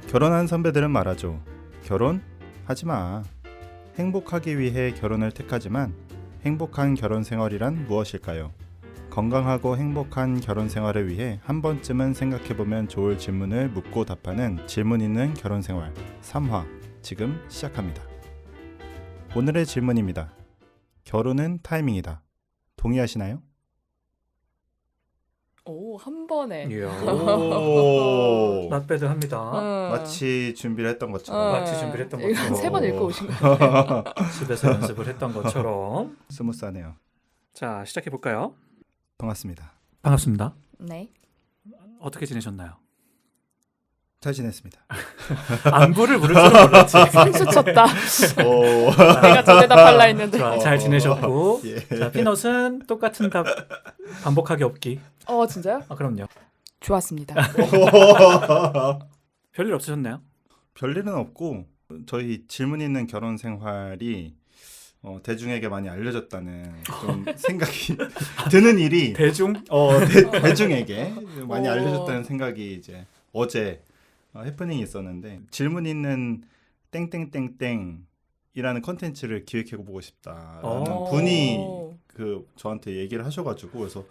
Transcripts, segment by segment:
결혼한 선배들은 말하죠. 결혼? 하지마. 행복하기 위해 결혼을 택하지만 행복한 결혼 생활이란 무엇일까요? 건강하고 행복한 결혼 생활을 위해 한 번쯤은 생각해보면 좋을 질문을 묻고 답하는 질문 있는 결혼 생활 3화 지금 시작합니다. 오늘의 질문입니다. 결혼은 타이밍이다. 동의하시나요? 오, 한 번에. 이야. 오, 낫배드 합니다. 마치 준비를 했던 것처럼. 마치 준비를 했던 것처럼. 3번 읽고 오신 거예요. 집에서 연습을 했던 것처럼. 스무스하네요. 자, 시작해 볼까요? 반갑습니다. 반갑습니다. 네. 어떻게 지내셨나요? 잘 지냈습니다. 안부를 물을 줄은 몰랐지. 선수 쳤다. 오. 내가 전에다 발라 했는데. 좋아, 잘 지내셨고. 예. 자, 피넛은 똑같은 답 반복하기 없기. 진짜요? 아, 그럼요. 좋았습니다. 별일 없으셨나요? 별일은 없고 저희 질문 있는 결혼 생활이 대중에게 많이 알려졌다는 좀 생각이 드는 일이 대중? 대중에게 많이 오. 알려졌다는 생각이 이제 어제 해프닝이 있었는데 질문 있는 땡땡땡땡이라는 컨텐츠를 기획해 보고 싶다라는 분이 그 저한테 얘기를 하셔가지고 그래서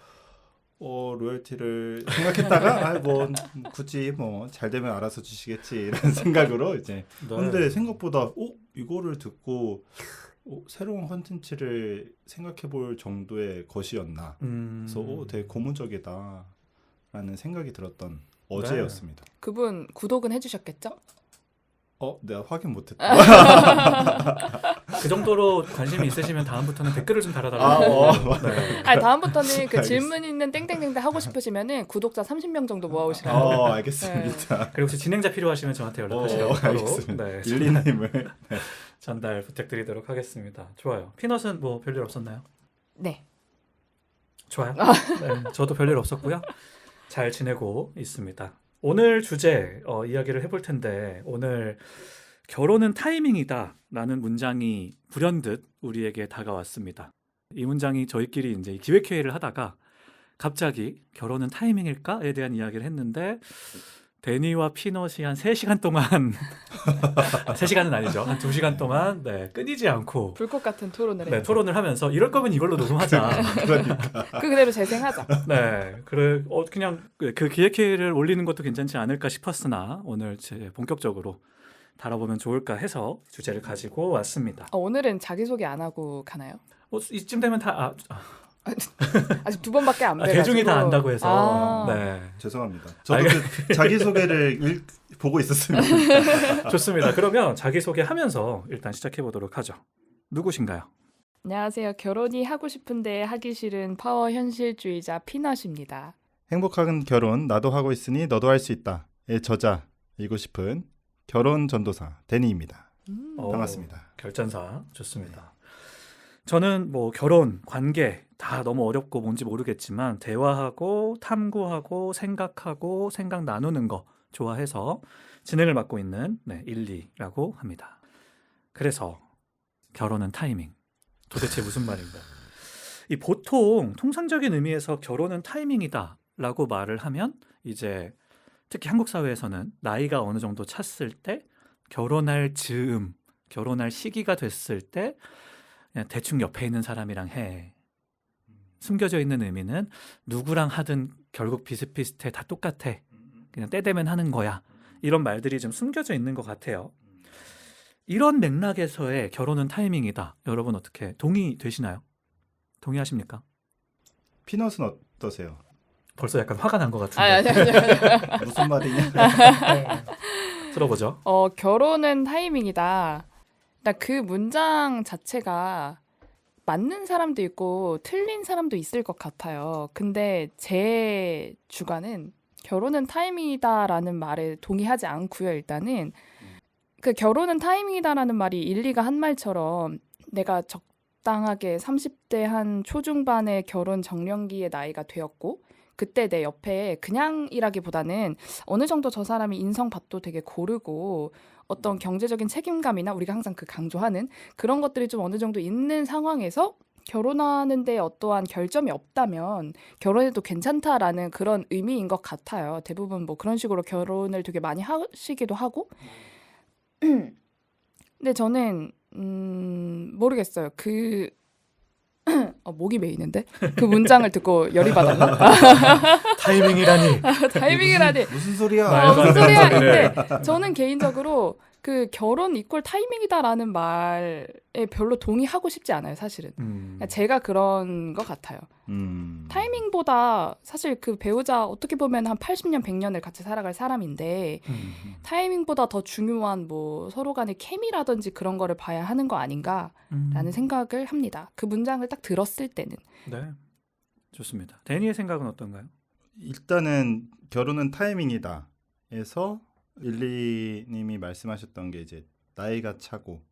로열티를 생각했다가 뭐 굳이 뭐 잘 되면 알아서 주시겠지 이런 생각으로 이제 네. 근데 생각보다 이거를 듣고 새로운 컨텐츠를 생각해 볼 정도의 것이었나 그래서 되게 고무적이다라는 생각이 들었던 어제였습니다. 그분 구독은 해주셨겠죠? 내가 확인 못했다. 그 정도로 관심이 있으시면 다음부터는 댓글을 좀 달아달라고. 네. 아니, 다음부터는 그 알겠습니다. 질문 있는 땡땡땡땡 하고 싶으시면은 구독자 30명 정도 모아오시라고. 알겠습니다. 그리고 혹시 진행자 필요하시면 저한테 연락하시라고 바로 알겠습니다. 네, 일리님을 전달 부탁드리도록 하겠습니다. 좋아요. 피넛은 뭐 별일 없었나요? 네. 좋아요. 네, 저도 별일 없었고요. 잘 지내고 있습니다. 오늘 주제 이야기를 해볼 텐데 오늘 결혼은 타이밍이다 라는 문장이 불현듯 우리에게 다가왔습니다. 이 문장이 저희끼리 이제 기획회의를 하다가 갑자기 결혼은 타이밍일까에 대한 이야기를 했는데 데니와 피넛이 한 3시간 동안 3시간은 아니죠. 한 2시간 동안 끊이지 않고 불꽃 같은 토론을 해요. 토론을 하면서 이럴 거면 이걸로 녹음하자. 그대로 재생하자. 네, 그냥 그 기획회의를 올리는 것도 괜찮지 않을까 싶었으나 오늘 본격적으로 다뤄보면 좋을까 해서 주제를 가지고 왔습니다. 오늘은 자기소개 안 하고 가나요? 이쯤 되면 다 아직 2번밖에 안 돼가지고. 대중이 다 안다고 해서 네, 죄송합니다. 저도 그 자기소개를 보고 있었습니다. 좋습니다. 그러면 자기소개하면서 일단 시작해보도록 하죠. 누구신가요? 안녕하세요. 결혼이 하고 싶은데 하기 싫은 파워 현실주의자 피넛입니다. 행복한 결혼 나도 하고 있으니 너도 할 수 있다의 저자이고 싶은 결혼 전도사 데니입니다. 반갑습니다. 결전사 좋습니다. 저는 뭐 결혼, 관계 다 너무 어렵고 뭔지 모르겠지만 대화하고 탐구하고 생각하고 생각 나누는 거 좋아해서 진행을 맡고 있는 일리라고 합니다. 그래서 결혼은 타이밍. 도대체 무슨 말인가? 이 보통 통상적인 의미에서 결혼은 타이밍이다 라고 말을 하면 이제 특히 한국 사회에서는 나이가 어느 정도 찼을 때 결혼할 즈음, 결혼할 시기가 됐을 때 그냥 대충 옆에 있는 사람이랑 해. 숨겨져 있는 의미는 누구랑 하든 결국 비슷비슷해. 다 똑같아. 그냥 때 되면 하는 거야. 이런 말들이 좀 숨겨져 있는 것 같아요. 이런 맥락에서의 결혼은 타이밍이다. 여러분 어떻게 동의되시나요? 동의하십니까? 피넛은 어떠세요? 벌써 약간 화가 난 것 같은데. 아니. 무슨 말이냐? 들어보죠. 결혼은 타이밍이다. 그 문장 자체가 맞는 사람도 있고 틀린 사람도 있을 것 같아요. 근데 제 주관은 결혼은 타이밍이다라는 말에 동의하지 않고요. 일단은 그 결혼은 타이밍이다라는 말이 일리가 한 말처럼 내가 적당하게 30대 한 초중반의 결혼 정년기의 나이가 되었고 그때 내 옆에 그냥이라기보다는 어느 정도 저 사람이 인성밭도 되게 고르고 어떤 경제적인 책임감이나 우리가 항상 그 강조하는 그런 것들이 좀 어느 정도 있는 상황에서 결혼하는데 어떠한 결점이 없다면 결혼해도 괜찮다라는 그런 의미인 것 같아요. 대부분 뭐 그런 식으로 결혼을 되게 많이 하시기도 하고. 근데 저는 모르겠어요. 목이 메이는데 그 문장을 듣고 열이 받았나? 타이밍이라니. 타이밍이라니. 무슨 소리야? 말도 안 무슨 되는 소리야? 소리를. 근데 저는 개인적으로 그 결혼 이퀄 타이밍이다라는 말에 별로 동의하고 싶지 않아요, 사실은. 제가 그런 것 같아요. 타이밍보다 사실 그 배우자 어떻게 보면 한 80년, 100년을 같이 살아갈 사람인데 타이밍보다 더 중요한 뭐 서로 간의 케미라든지 그런 거를 봐야 하는 거 아닌가라는 생각을 합니다. 그 문장을 딱 들었을 때는. 네, 좋습니다. 데니의 생각은 어떤가요? 일단은 결혼은 타이밍이다. 에서 릴리님이 말씀하셨던 게 이제 나이가 차고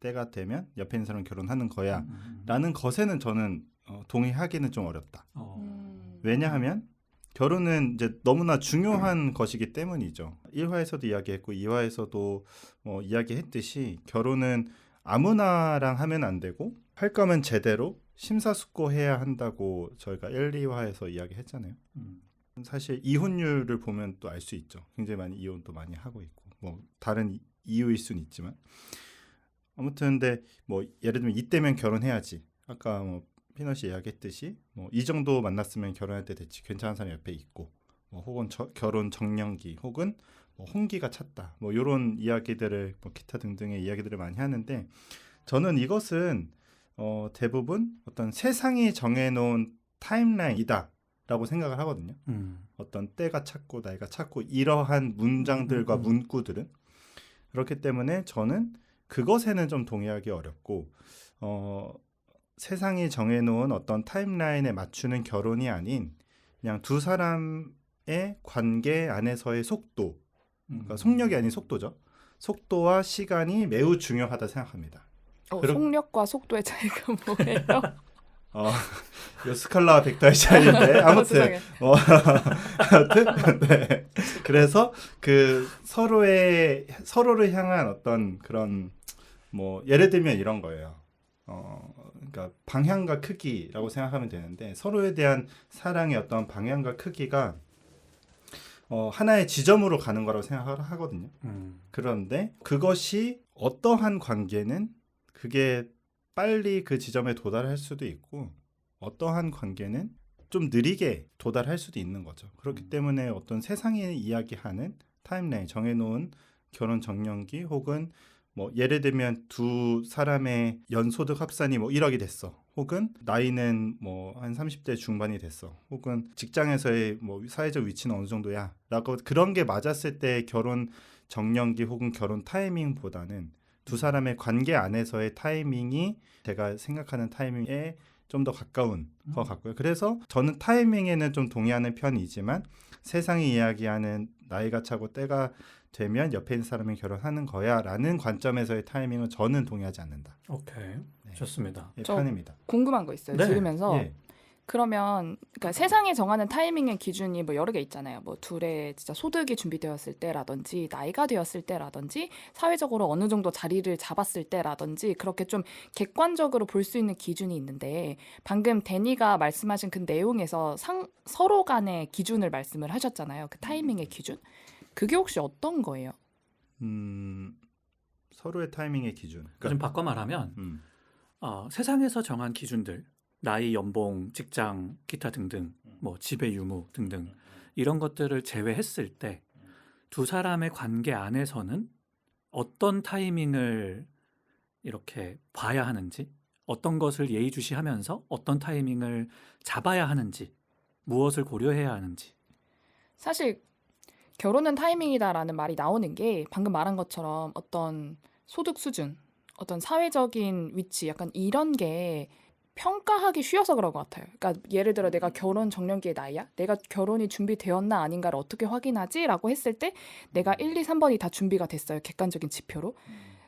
때가 되면 옆에 있는 사람 결혼하는 거야 라는 것에는 저는 동의하기는 좀 어렵다. 왜냐하면 결혼은 이제 너무나 중요한 것이기 때문이죠. 1화에서도 이야기했고 2화에서도 이야기했듯이 결혼은 아무나랑 하면 안 되고 할 거면 제대로 심사숙고해야 한다고 저희가 1, 2화에서 이야기했잖아요. 사실 이혼율을 보면 또 알 수 있죠. 굉장히 많이 이혼도 많이 하고 있고 뭐 다른 이유일 수는 있지만 아무튼 근데 뭐 예를 들면 이때면 결혼해야지. 아까 뭐 피넛이 이야기했듯이 뭐 이 정도 만났으면 결혼할 때 됐지. 괜찮은 사람이 옆에 있고 뭐 혹은 결혼 정년기 혹은 뭐 홍기가 찼다. 뭐 이런 이야기들을 뭐 기타 등등의 이야기들을 많이 하는데 저는 이것은 대부분 어떤 세상이 정해놓은 타임라인이다. 라고 생각을 하거든요. 어떤 때가 찼고 나이가 찼고 이러한 문장들과 문구들은 그렇기 때문에 저는 그것에는 좀 동의하기 어렵고 세상이 정해놓은 어떤 타임라인에 맞추는 결혼이 아닌 그냥 두 사람의 관계 안에서의 속도 그러니까 속력이 아닌 속도죠. 속도와 시간이 매우 중요하다 생각합니다. 속력과 속도의 차이가 뭐예요? 이 스칼라 벡터의 차이인데 아무튼 네. 그래서 그 서로를 향한 어떤 그런 뭐 예를 들면 이런 거예요. 그러니까 방향과 크기라고 생각하면 되는데 서로에 대한 사랑의 어떤 방향과 크기가 하나의 지점으로 가는 거라고 생각을 하거든요. 그런데 그것이 어떠한 관계는 그게 빨리 그 지점에 도달할 수도 있고 어떠한 관계는 좀 느리게 도달할 수도 있는 거죠. 그렇기 때문에 어떤 세상이 이야기하는 타임라인 정해놓은 결혼 정년기 혹은 뭐 예를 들면 두 사람의 연소득 합산이 뭐 1억이 됐어. 혹은 나이는 뭐 한 30대 중반이 됐어. 혹은 직장에서의 뭐 사회적 위치는 어느 정도야. 라고 그런 게 맞았을 때 결혼 정년기 혹은 결혼 타이밍보다는 두 사람의 관계 안에서의 타이밍이 제가 생각하는 타이밍에 좀 더 가까운 것 같고요. 그래서 저는 타이밍에는 좀 동의하는 편이지만 세상이 이야기하는 나이가 차고 때가 되면 옆에 있는 사람이 결혼하는 거야 라는 관점에서의 타이밍은 저는 동의하지 않는다. 오케이. 좋습니다. 예, 편입니다. 궁금한 거 있어요. 네. 들으면서 예. 그러면 그러니까 세상이 정하는 타이밍의 기준이 뭐 여러 개 있잖아요. 뭐 둘의 진짜 소득이 준비되었을 때라든지 나이가 되었을 때라든지 사회적으로 어느 정도 자리를 잡았을 때라든지 그렇게 좀 객관적으로 볼 수 있는 기준이 있는데 방금 데니가 말씀하신 그 내용에서 서로 간의 기준을 말씀을 하셨잖아요. 그 타이밍의 기준. 그게 혹시 어떤 거예요? 서로의 타이밍의 기준. 좀 바꿔 말하면 세상에서 정한 기준들 나이, 연봉, 직장, 기타 등등, 뭐 지배 유무 등등 이런 것들을 제외했을 때 두 사람의 관계 안에서는 어떤 타이밍을 이렇게 봐야 하는지, 어떤 것을 예의주시하면서 어떤 타이밍을 잡아야 하는지, 무엇을 고려해야 하는지. 사실 결혼은 타이밍이다라는 말이 나오는 게 방금 말한 것처럼 어떤 소득 수준, 어떤 사회적인 위치, 약간 이런 게 평가하기 쉬워서 그런 것 같아요. 그러니까 예를 들어 내가 결혼 정년기의 나이야? 내가 결혼이 준비되었나 아닌가를 어떻게 확인하지? 라고 했을 때 내가 1, 2, 3번이 다 준비가 됐어요. 객관적인 지표로.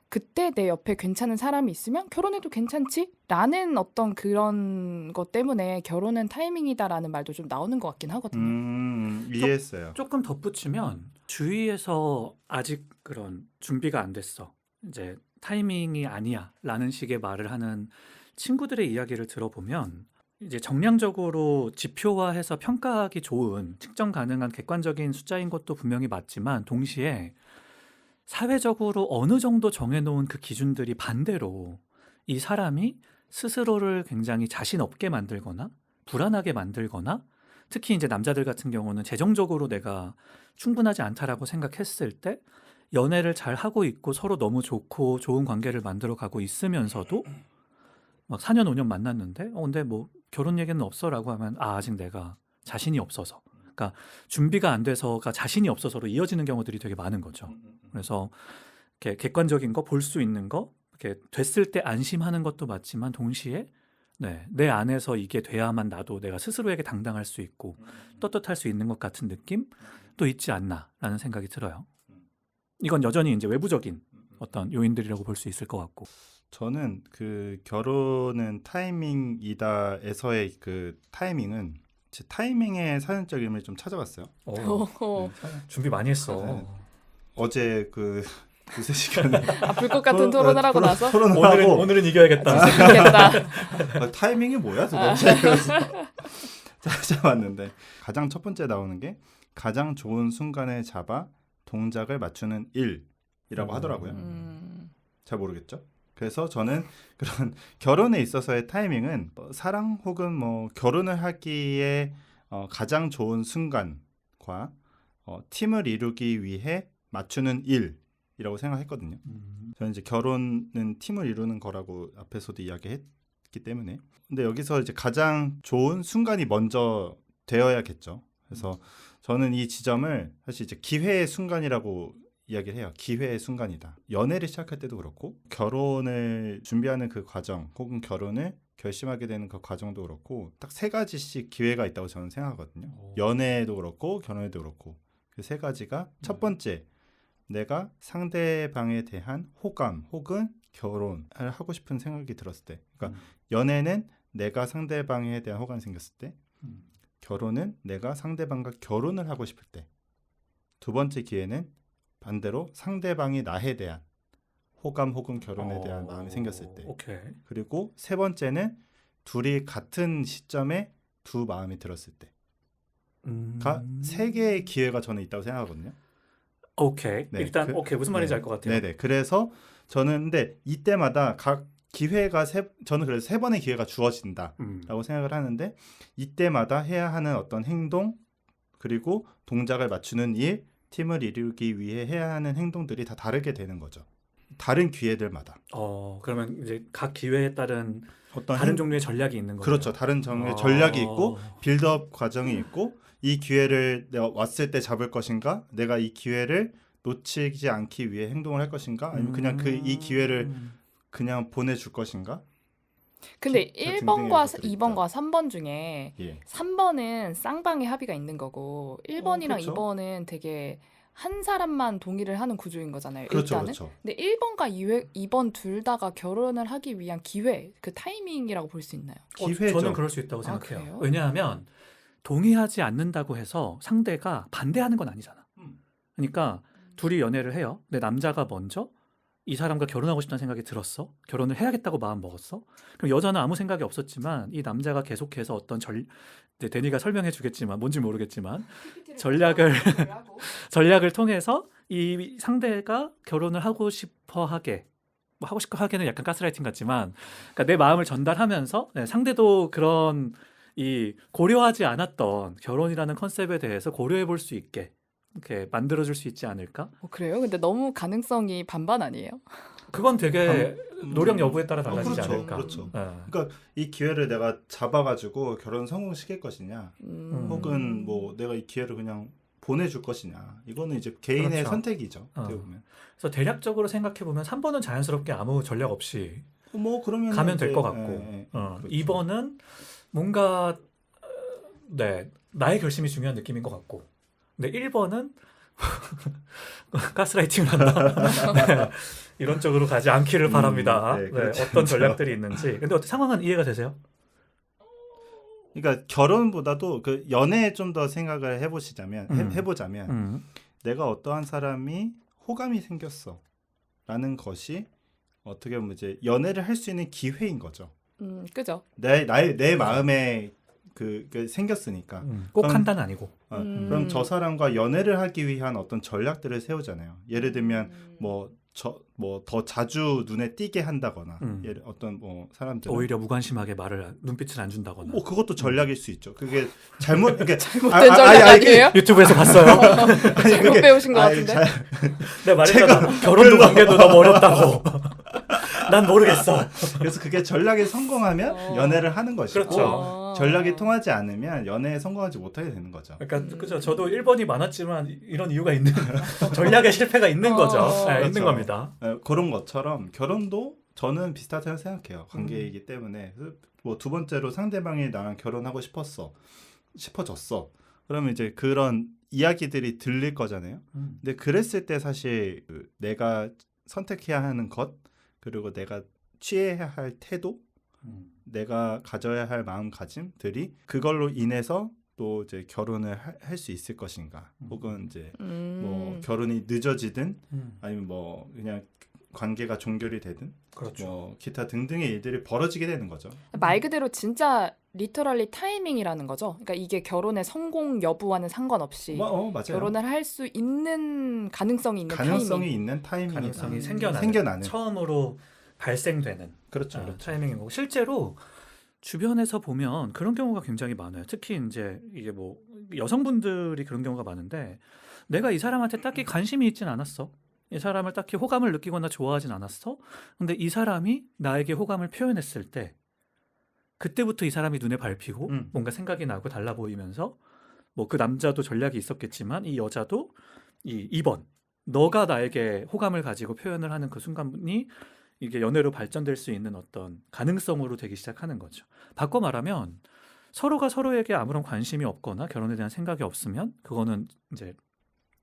그때 내 옆에 괜찮은 사람이 있으면 결혼해도 괜찮지? 라는 어떤 그런 것 때문에 결혼은 타이밍이다라는 말도 좀 나오는 것 같긴 하거든요. 이해했어요. 조금 덧붙이면 주위에서 아직 그런 준비가 안 됐어. 이제 타이밍이 아니야 라는 식의 말을 하는 친구들의 이야기를 들어보면 이제 정량적으로 지표화해서 평가하기 좋은 측정 가능한 객관적인 숫자인 것도 분명히 맞지만 동시에 사회적으로 어느 정도 정해놓은 그 기준들이 반대로 이 사람이 스스로를 굉장히 자신 없게 만들거나 불안하게 만들거나 특히 이제 남자들 같은 경우는 재정적으로 내가 충분하지 않다라고 생각했을 때 연애를 잘 하고 있고 서로 너무 좋고 좋은 관계를 만들어 가고 있으면서도 막 4년 5년 만났는데 근데 뭐 결혼 얘기는 없어라고 하면 아직 내가 자신이 없어서 그러니까 준비가 안 돼서가 자신이 없어서로 이어지는 경우들이 되게 많은 거죠. 그래서 이렇게 객관적인 거 볼 수 있는 거 이렇게 됐을 때 안심하는 것도 맞지만 동시에 내 안에서 이게 돼야만 나도 내가 스스로에게 당당할 수 있고 떳떳할 수 있는 것 같은 느낌도 있지 않나라는 생각이 들어요. 이건 여전히 이제 외부적인 어떤 요인들이라고 볼 수 있을 것 같고. 저는 그 결혼은 타이밍이다에서의 그 타이밍은 제 타이밍의 사전적 의미를 좀 찾아봤어요. 준비 많이 했어. 네. 어제 그 두세 시간에 불꽃 같은 토론을 하고 나서 토론을 하고 오늘은 이겨야겠다. 모르겠다. 타이밍이 뭐야 도대체? 그래서 찾아봤는데 가장 첫 번째 나오는 게 가장 좋은 순간에 잡아 동작을 맞추는 일이라고 하더라고요. 잘 모르겠죠. 그래서 저는 그런 결혼에 있어서의 타이밍은 사랑 혹은 뭐 결혼을 하기에 가장 좋은 순간과 팀을 이루기 위해 맞추는 일이라고 생각했거든요. 저는 이제 결혼은 팀을 이루는 거라고 앞에서도 이야기했기 때문에. 근데 여기서 이제 가장 좋은 순간이 먼저 되어야겠죠. 그래서 저는 이 지점을 사실 이제 기회의 순간이라고 이야기를 해요. 기회의 순간이다. 연애를 시작할 때도 그렇고 결혼을 준비하는 그 과정 혹은 결혼을 결심하게 되는 그 과정도 그렇고 딱 세 가지씩 기회가 있다고 저는 생각하거든요. 연애도 그렇고 결혼에도 그렇고 그 세 가지가 첫 번째 내가 상대방에 대한 호감 혹은 결혼을 하고 싶은 생각이 들었을 때 그러니까 연애는 내가 상대방에 대한 호감이 생겼을 때 결혼은 내가 상대방과 결혼을 하고 싶을 때 두 번째 기회는 반대로 상대방이 나에 대한 호감 혹은 결혼에 대한 마음이 생겼을 때 오케이. 그리고 세 번째는 둘이 같은 시점에 두 마음이 들었을 때가 세 개의 기회가 저는 있다고 생각하거든요. 오케이. 네, 일단 오케이 무슨 말인지 알 것 같아요. 네네. 그래서 저는 근데 이때마다 각 기회가 저는 그래서 세 번의 기회가 주어진다라고 생각을 하는데 이때마다 해야 하는 어떤 행동 그리고 동작을 맞추는 일, 팀을 이루기 위해 해야 하는 행동들이 다 다르게 되는 거죠. 다른 기회들마다. 그러면 이제 각 기회에 따른 어떤 다른 종류의 전략이 있는 거죠. 그렇죠. 다른 종류의 전략이 있고 빌드업 과정이 있고 이 기회를 내가 왔을 때 잡을 것인가? 내가 이 기회를 놓치지 않기 위해 행동을 할 것인가? 아니면 그냥 이 기회를 그냥 보내줄 것인가? 근데 등등의 1번과 것들이 2번과 3번 중에 예. 3번은 쌍방의 합의가 있는 거고 1번이랑 그렇죠. 2번은 되게 한 사람만 동의를 하는 구조인 거잖아요. 그렇죠, 일단은. 그렇죠. 근데 1번과 2번 둘 다가 결혼을 하기 위한 기회, 그 타이밍이라고 볼 수 있나요? 기회죠. 저는 그럴 수 있다고 생각해요. 그래요? 왜냐하면 동의하지 않는다고 해서 상대가 반대하는 건 아니잖아. 그러니까 둘이 연애를 해요. 근데 남자가 먼저 이 사람과 결혼하고 싶다는 생각이 들었어. 결혼을 해야겠다고 마음 먹었어. 그럼 여자는 아무 생각이 없었지만 이 남자가 계속해서 어떤 이제 데니가 설명해 주겠지만 뭔지 모르겠지만 전략을 통해서 이 상대가 결혼을 하고 싶어 하게 뭐 하고 싶어 하게는 약간 가스라이팅 같지만 그러니까 내 마음을 전달하면서 상대도 그런 이 고려하지 않았던 결혼이라는 컨셉에 대해서 고려해 볼 수 있게 이렇게 만들어줄 수 있지 않을까? 그래요? 근데 너무 가능성이 반반 아니에요? 그건 되게 노력 여부에 따라 달라지지 그렇죠, 않을까? 그렇죠. 네. 그러니까 이 기회를 내가 잡아가지고 결혼 성공시킬 것이냐, 혹은 뭐 내가 이 기회를 그냥 보내줄 것이냐, 이거는 이제 개인의 그렇죠. 선택이죠. 어떻게 보면. 그래서 대략적으로 생각해 보면 3번은 자연스럽게 아무 전략 없이 뭐 그러면 가면 될 것 같고, 그렇죠. 2번은 뭔가 나의 결심이 중요한 느낌인 것 같고, 근데 1번은 가스라이팅을 한다. 이런 쪽으로 가지 않기를 바랍니다. 그렇죠. 어떤 전략들이 있는지. 근데 상황은 이해가 되세요? 그러니까 결혼보다도 그 연애에 좀 더 생각을 해보시자면 해보자면 내가 어떠한 사람이 호감이 생겼어라는 것이 어떻게 보면 이제 연애를 할 수 있는 기회인 거죠. 그죠. 내 마음에 그 생겼으니까. 꼭 그럼- 한다는 아니고. 그럼 저 사람과 연애를 하기 위한 어떤 전략들을 세우잖아요. 예를 들면 뭐 더 자주 눈에 띄게 한다거나 어떤 뭐 사람들 오히려 무관심하게 눈빛을 안 준다거나. 뭐 그것도 전략일 수 있죠. 그게 잘못 그게 잘못된 전략 아니에요? 유튜브에서 봤어요. 잘못 배우신 것 같은데. 내가 말했잖아. 결혼도 관계도 너무 어렵다고. 난 모르겠어. 그래서 그게 전략에 성공하면 연애를 하는 것이고 그렇죠. 전략이 통하지 않으면 연애에 성공하지 못하게 되는 거죠. 그러니까 그죠. 저도 1번이 많았지만 이런 이유가 있는 전략의 실패가 있는 거죠. 네, 그렇죠. 있는 겁니다. 그런 것처럼 결혼도 저는 비슷하다고 생각해요. 관계이기 때문에 뭐 두 번째로 상대방이 나랑 결혼하고 싶어졌어. 그러면 이제 그런 이야기들이 들릴 거잖아요. 근데 그랬을 때 사실 내가 선택해야 하는 것 그리고 내가 취해야 할 태도 내가 가져야 할 마음가짐들이 그걸로 인해서 또 이제 결혼을 할 수 있을 것인가 혹은 이제 뭐 결혼이 늦어지든 아니면 뭐 그냥 관계가 종결이 되든 그렇죠. 뭐 기타 등등의 일들이 벌어지게 되는 거죠. 말 그대로 진짜 리터럴리 타이밍이라는 거죠. 그러니까 이게 결혼의 성공 여부와는 상관없이 맞아요. 결혼을 할 수 있는 가능성이 있는 가능성이 타이밍. 있는 타이밍이다. 가능성이 생겨나는. 처음으로 발생되는 그렇죠. 그렇죠. 타이밍인 거고 실제로 주변에서 보면 그런 경우가 굉장히 많아요. 특히 이제 이게 뭐 여성분들이 그런 경우가 많은데 내가 이 사람한테 딱히 관심이 있진 않았어. 이 사람을 딱히 호감을 느끼거나 좋아하진 않았어. 근데 이 사람이 나에게 호감을 표현했을 때 그때부터 이 사람이 눈에 밟히고 뭔가 생각이 나고 달라 보이면서 뭐 그 남자도 전략이 있었겠지만 이 여자도 이 2번 너가 나에게 호감을 가지고 표현을 하는 그 순간이 이게 연애로 발전될 수 있는 어떤 가능성으로 되기 시작하는 거죠. 바꿔 말하면 서로가 서로에게 아무런 관심이 없거나 결혼에 대한 생각이 없으면 그거는 이제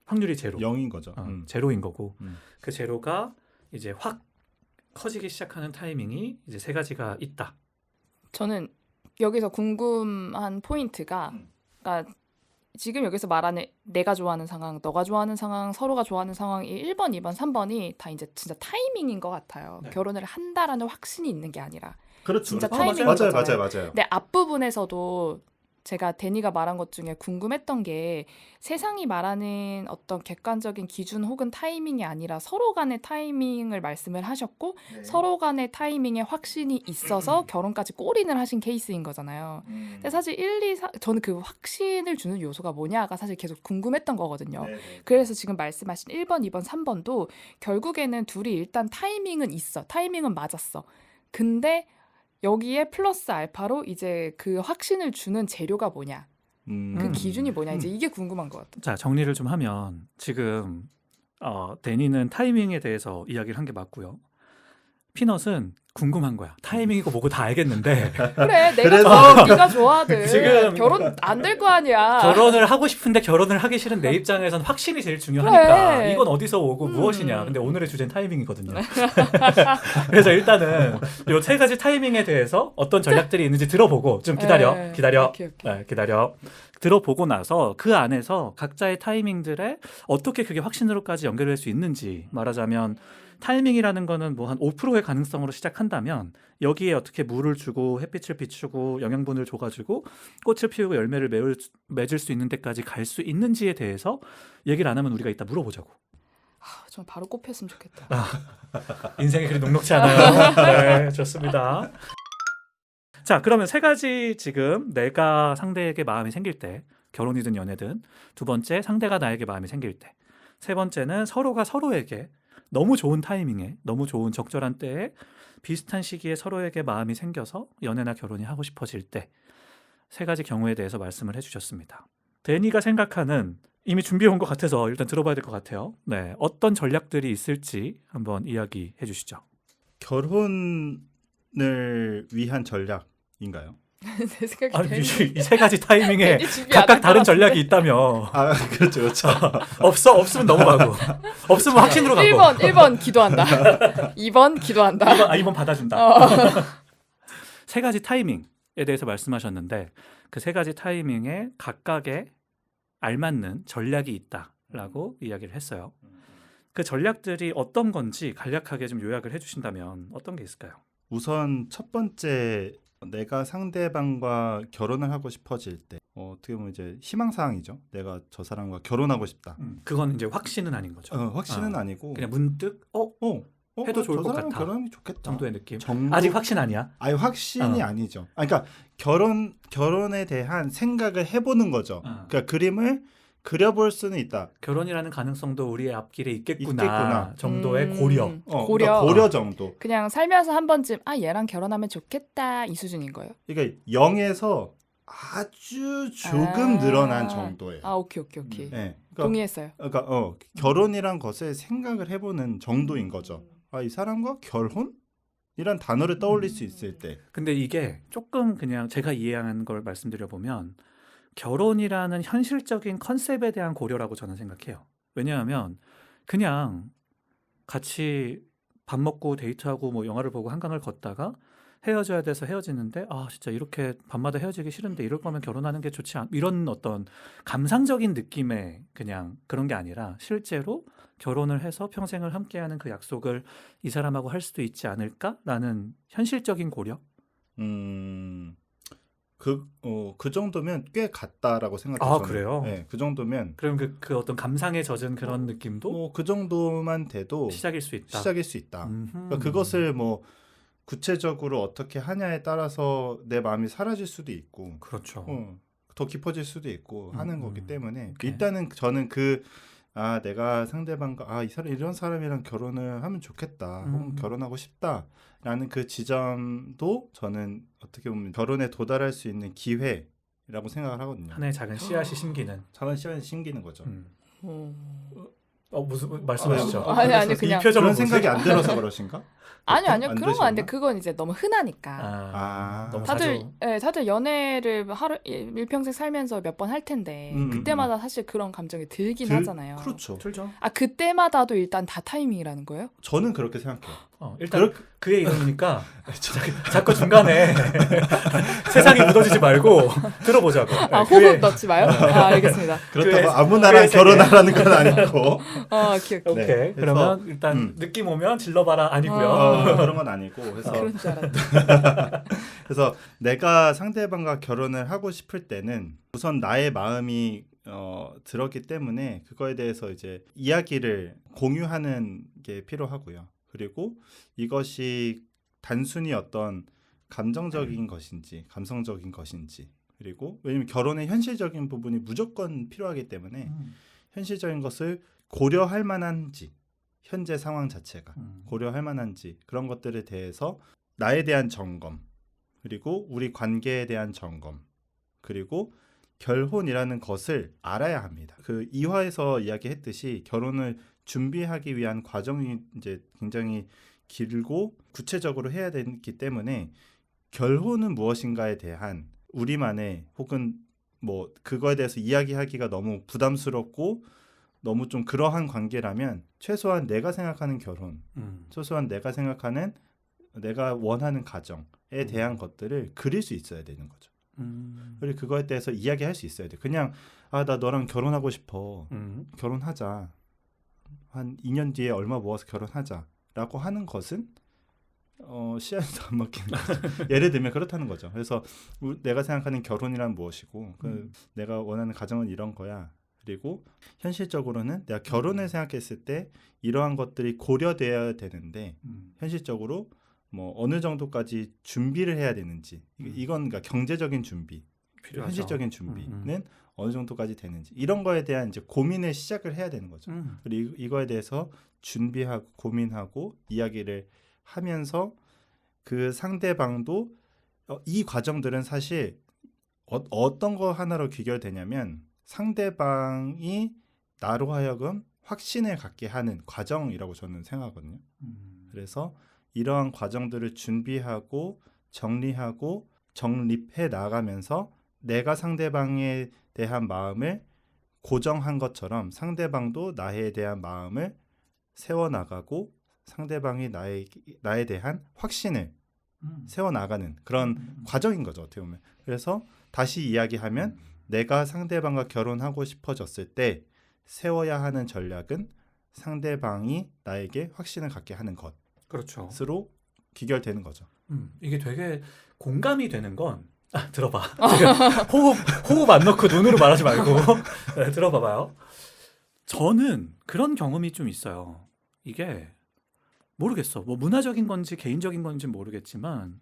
확률이 제로. 0인 거죠. 제로인 거고 음. 그 제로가 이제 확 커지기 시작하는 타이밍이 이제 세 가지가 있다. 저는 여기서 궁금한 포인트가 그러니까 지금 여기서 말하는 내가 좋아하는 상황, 너가 좋아하는 상황, 서로가 좋아하는 상황이 1번, 2번, 3번이 다 이제 진짜 타이밍인 것 같아요. 네. 결혼을 한다라는 확신이 있는 게 아니라. 그렇죠. 진짜 그렇죠. 타이밍인 맞아요. 거잖아요. 맞아요. 근데 앞부분에서도 제가 데니가 말한 것 중에 궁금했던 게 세상이 말하는 어떤 객관적인 기준 혹은 타이밍이 아니라 서로 간의 타이밍을 말씀을 하셨고 서로 간의 타이밍에 확신이 있어서 결혼까지 골인을 하신 케이스인 거잖아요. 근데 사실 1, 2, 4 저는 그 확신을 주는 요소가 뭐냐가 사실 계속 궁금했던 거거든요. 그래서 지금 말씀하신 1번, 2번, 3번도 결국에는 둘이 일단 타이밍은 있어. 타이밍은 맞았어. 근데 여기에 플러스 알파로 이제 그 확신을 주는 재료가 뭐냐, 그 기준이 뭐냐, 이제 이게 궁금한 것 같아요. 자, 정리를 좀 하면 지금 데니는 타이밍에 대해서 이야기를 한 게 맞고요. 피넛은 궁금한 거야. 타이밍이고 뭐고 다 알겠는데 그래, 내가 좋아하고 네가 좋아하든 지금 결혼 안 될 거 아니야. 결혼을 하고 싶은데 결혼을 하기 싫은 내 입장에선 확신이 제일 중요하니까 그래. 이건 어디서 오고 무엇이냐. 근데 오늘의 주제는 타이밍이거든요. 그래서 일단은 이 세 가지 타이밍에 대해서 어떤 전략들이 있는지 들어보고 좀 기다려. 오케이. 네, 기다려. 들어보고 나서 그 안에서 각자의 타이밍들에 어떻게 그게 확신으로까지 연결될 수 있는지 말하자면 타이밍이라는 거는 뭐 한 5%의 가능성으로 시작한다면 여기에 어떻게 물을 주고 햇빛을 비추고 영양분을 줘가지고 꽃을 피우고 열매를 맺을 수 있는 데까지 갈 수 있는지에 대해서 얘기를 안 하면 우리가 이따 물어보자고. 전 바로 꼽혔으면 좋겠다. 인생이 그리 녹록지 않아요. 네, 좋습니다. 자, 그러면 세 가지 지금 내가 상대에게 마음이 생길 때 결혼이든 연애든 두 번째 상대가 나에게 마음이 생길 때 세 번째는 서로가 서로에게 너무 좋은 타이밍에 너무 좋은 적절한 때에 비슷한 시기에 서로에게 마음이 생겨서 연애나 결혼이 하고 싶어질 때 세 가지 경우에 대해서 말씀을 해주셨습니다. 데니가 생각하는 이미 준비해 온 것 같아서 일단 들어봐야 될 것 같아요. 네, 어떤 전략들이 있을지 한번 이야기해 주시죠. 결혼을 위한 전략인가요? 내 생각에 아니, 괜히 이 세 가지 타이밍에 괜히 준비 안 각각 한것 다른 같은데. 전략이 있다며. 그렇죠. 없으면 넘어가고 없으면 확신으로 가고 1번 기도한다. 2번 기도한다. 2번 받아준다. 세 가지 타이밍에 대해서 말씀하셨는데 그 세 가지 타이밍에 각각의 알맞는 전략이 있다라고 이야기를 했어요. 그 전략들이 어떤 건지 간략하게 좀 요약을 해주신다면 어떤 게 있을까요? 우선 첫 번째 내가 상대방과 결혼을 하고 싶어질 때 어떻게 보면 이제 희망사항이죠. 내가 저 사람과 결혼하고 싶다. 그건 이제 확신은 아닌 거죠. 확신은 아니고 그냥 문득 해도 좋을 저 것 사람은 같아. 결혼하면 좋겠다. 정도의 느낌. 정도? 아직 확신 아니야. 아니 확신이 아니죠. 그러니까 결혼에 대한 생각을 해보는 거죠. 그러니까 그림을 그려볼 수는 있다. 결혼이라는 가능성도 우리의 앞길에 있겠구나, 있겠구나. 정도의 고려. 고려. 그러니까 고려 정도. 그냥 살면서 한 번쯤 얘랑 결혼하면 좋겠다 이 수준인 거예요. 그러니까 0에서 아주 조금 늘어난 정도예요. 오케이. 네. 그러니까, 동의했어요. 그러니까 결혼이란 것을 생각을 해보는 정도인 거죠. 이 사람과 결혼이란 단어를 떠올릴 수 있을 때. 근데 이게 조금 그냥 제가 이해하는 걸 말씀드려 보면 결혼이라는 현실적인 컨셉에 대한 고려라고 저는 생각해요. 왜냐하면 그냥 같이 밥 먹고 데이트하고 뭐 영화를 보고 한강을 걷다가 헤어져야 돼서 헤어지는데 진짜 이렇게 밤마다 헤어지기 싫은데 이럴 거면 결혼하는 게 좋지 않 이런 어떤 감상적인 느낌의 그냥 그런 게 아니라 실제로 결혼을 해서 평생을 함께하는 그 약속을 이 사람하고 할 수도 있지 않을까라는 현실적인 고려. 그 정도면 꽤 같다라고 생각해요. 그래요? 네, 그 정도면. 그럼 그 어떤 감상에 젖은 그런 느낌도 그 정도만 돼도 시작일 수 있다. 그러니까 그것을 뭐 구체적으로 어떻게 하냐에 따라서 내 마음이 사라질 수도 있고, 그렇죠. 더 깊어질 수도 있고 하는 거기 때문에 오케이. 일단은 저는 내가 상대방과 이런 사람이랑 결혼을 하면 좋겠다, 혹은 결혼하고 싶다라는 그 지점도 저는 어떻게 보면 결혼에 도달할 수 있는 기회라고 생각을 하거든요. 하나의 작은 씨앗이 심기는. 작은 씨앗이 심기는 거죠. 무슨 말씀하시죠? 아니, 그냥 이 표정은 그런 생각이 안 들어서 그러신가? 아니요 안 그런 거 되시구나? 아닌데 그건 이제 너무 흔하니까. 너무 다들 자주. 다들 연애를 일평생 살면서 몇 번 할 텐데 그때마다 사실 그런 감정이 들긴 하잖아요. 그렇죠. 틀죠. 그때마다도 일단 다 타이밍이라는 거예요? 저는 그렇게 생각해요. 일단 그의 이름이니까 자꾸 중간에 세상이 묻어지지 말고 들어보자고. 호흡 넣지 마요? 알겠습니다. 그렇다고 아무나랑 결혼하라는 건 아니고. 기억. 오케이. 네, 그러면 일단 느낌 오면 질러봐라 아니고요. 그런 건 아니고. 그래서 그런 줄 알았네. 그래서 내가 상대방과 결혼을 하고 싶을 때는 우선 나의 마음이 들었기 때문에 그거에 대해서 이제 이야기를 공유하는 게 필요하고요. 그리고 이것이 단순히 어떤 감정적인 것인지 감성적인 것인지, 그리고 왜냐면 결혼의 현실적인 부분이 무조건 필요하기 때문에 현실적인 것을 고려할 만한지, 현재 상황 자체가 고려할 만한지, 그런 것들에 대해서 나에 대한 점검, 그리고 우리 관계에 대한 점검, 그리고 결혼이라는 것을 알아야 합니다. 그 2화에서 이야기했듯이 결혼을 준비하기 위한 과정이 이제 굉장히 길고 구체적으로 해야 되기 때문에 결혼은 무엇인가에 대한 우리만의, 혹은 뭐 그거에 대해서 이야기하기가 너무 부담스럽고 너무 좀 그러한 관계라면 최소한 내가 생각하는 결혼, 최소한 내가 생각하는 내가 원하는 가정에 대한 것들을 그릴 수 있어야 되는 거죠. 그리고 그거에 대해서 이야기할 수 있어야 돼. 그냥 나 너랑 결혼하고 싶어. 결혼하자. 한 2년 뒤에 얼마 모아서 결혼하자라고 하는 것은 씨앗도 안 먹히는 거죠. 예를 들면 그렇다는 거죠. 그래서 내가 생각하는 결혼이란 무엇이고 내가 원하는 가정은 이런 거야. 그리고 현실적으로는 내가 결혼을 생각했을 때 이러한 것들이 고려되어야 되는데 현실적으로 뭐 어느 정도까지 준비를 해야 되는지, 이건 그러니까 경제적인 준비, 필요하죠. 현실적인 준비는 어느 정도까지 되는지, 이런 거에 대한 이제 고민을 시작을 해야 되는 거죠. 그리고 이거에 대해서 준비하고 고민하고 이야기를 하면서 그 상대방도 이 과정들은 사실 어떤 거 하나로 귀결되냐면 상대방이 나로 하여금 확신을 갖게 하는 과정이라고 저는 생각하거든요. 그래서 이러한 과정들을 준비하고 정리하고 정립해 나가면서 내가 상대방에 대한 마음을 고정한 것처럼 상대방도 나에 대한 마음을 세워나가고 상대방이 나에 대한 확신을 세워나가는 그런 과정인 거죠, 어떻게 보면. 그래서 다시 이야기하면 내가 상대방과 결혼하고 싶어졌을 때 세워야 하는 전략은 상대방이 나에게 확신을 갖게 하는 것으로 그렇죠. 귀결되는 거죠. 이게 되게 공감이 되는 건 들어봐. 지금 호흡 안 넣고 눈으로 말하지 말고 네, 들어봐봐요. 저는 그런 경험이 좀 있어요. 이게 모르겠어. 뭐 문화적인 건지 개인적인 건지 모르겠지만